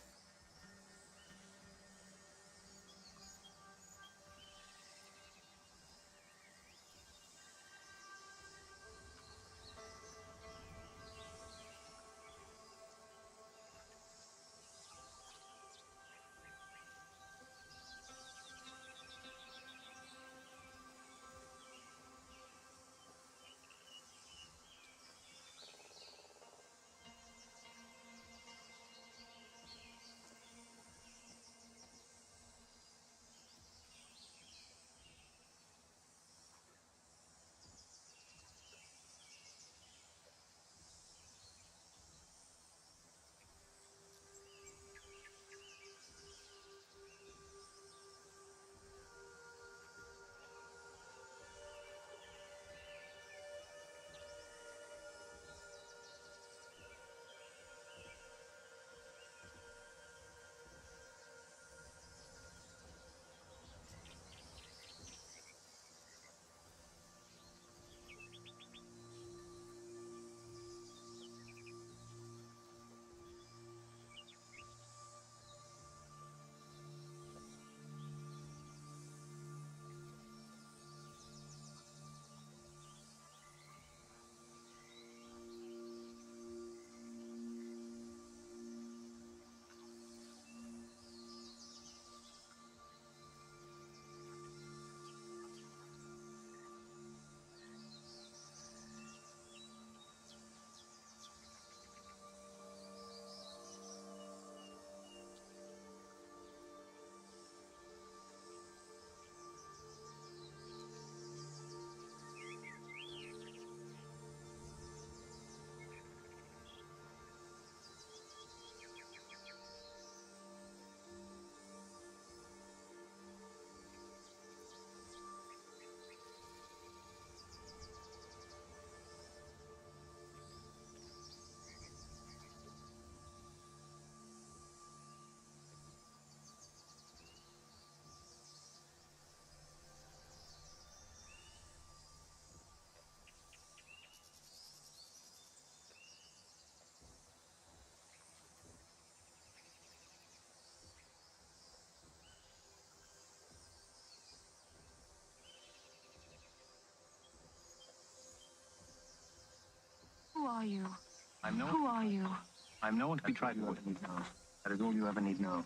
Who are you? I'm no one to be trifled with. That is all you ever need know.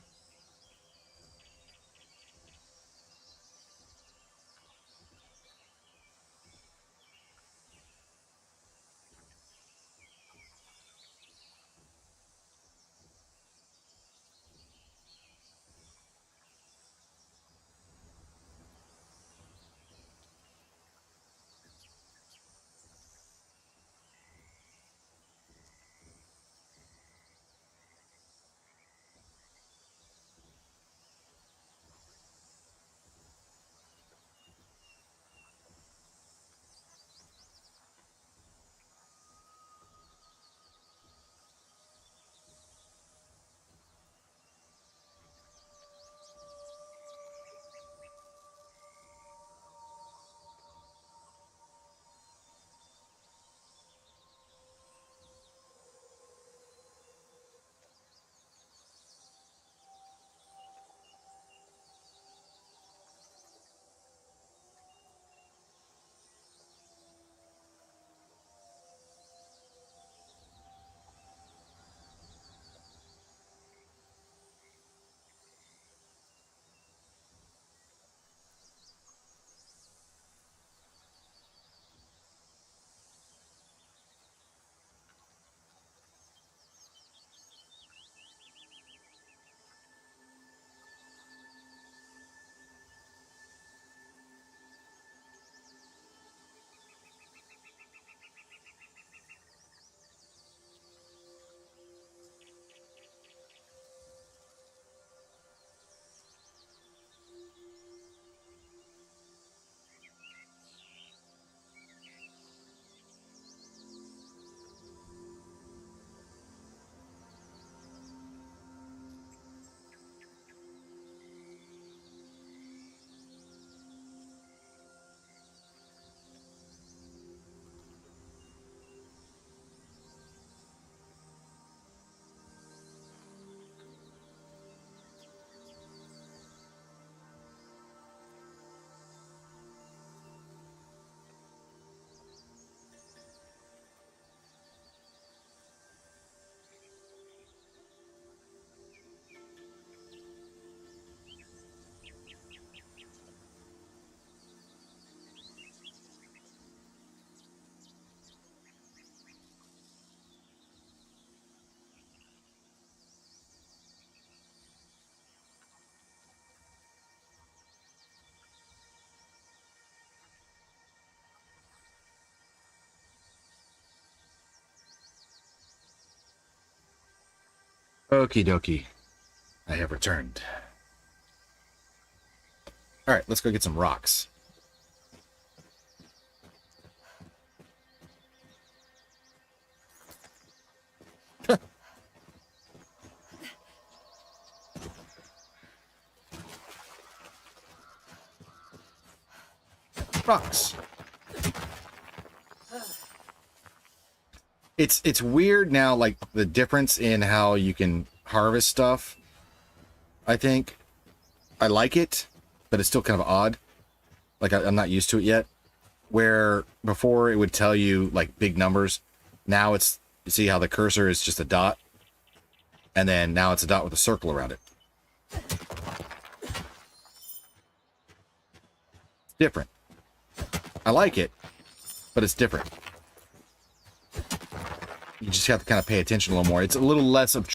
Okie dokie. I have returned. Alright, let's go get some rocks. Rocks. It's weird now, like the difference in how you can harvest stuff. I think I like it, but it's still kind of odd. Like I'm not used to it yet. Where before it would tell you like big numbers, now it's, you see how the cursor is just a dot, and then now it's a dot with a circle around it. It's different. I like it, but it's different. You just have to kind of pay attention a little more. It's a little less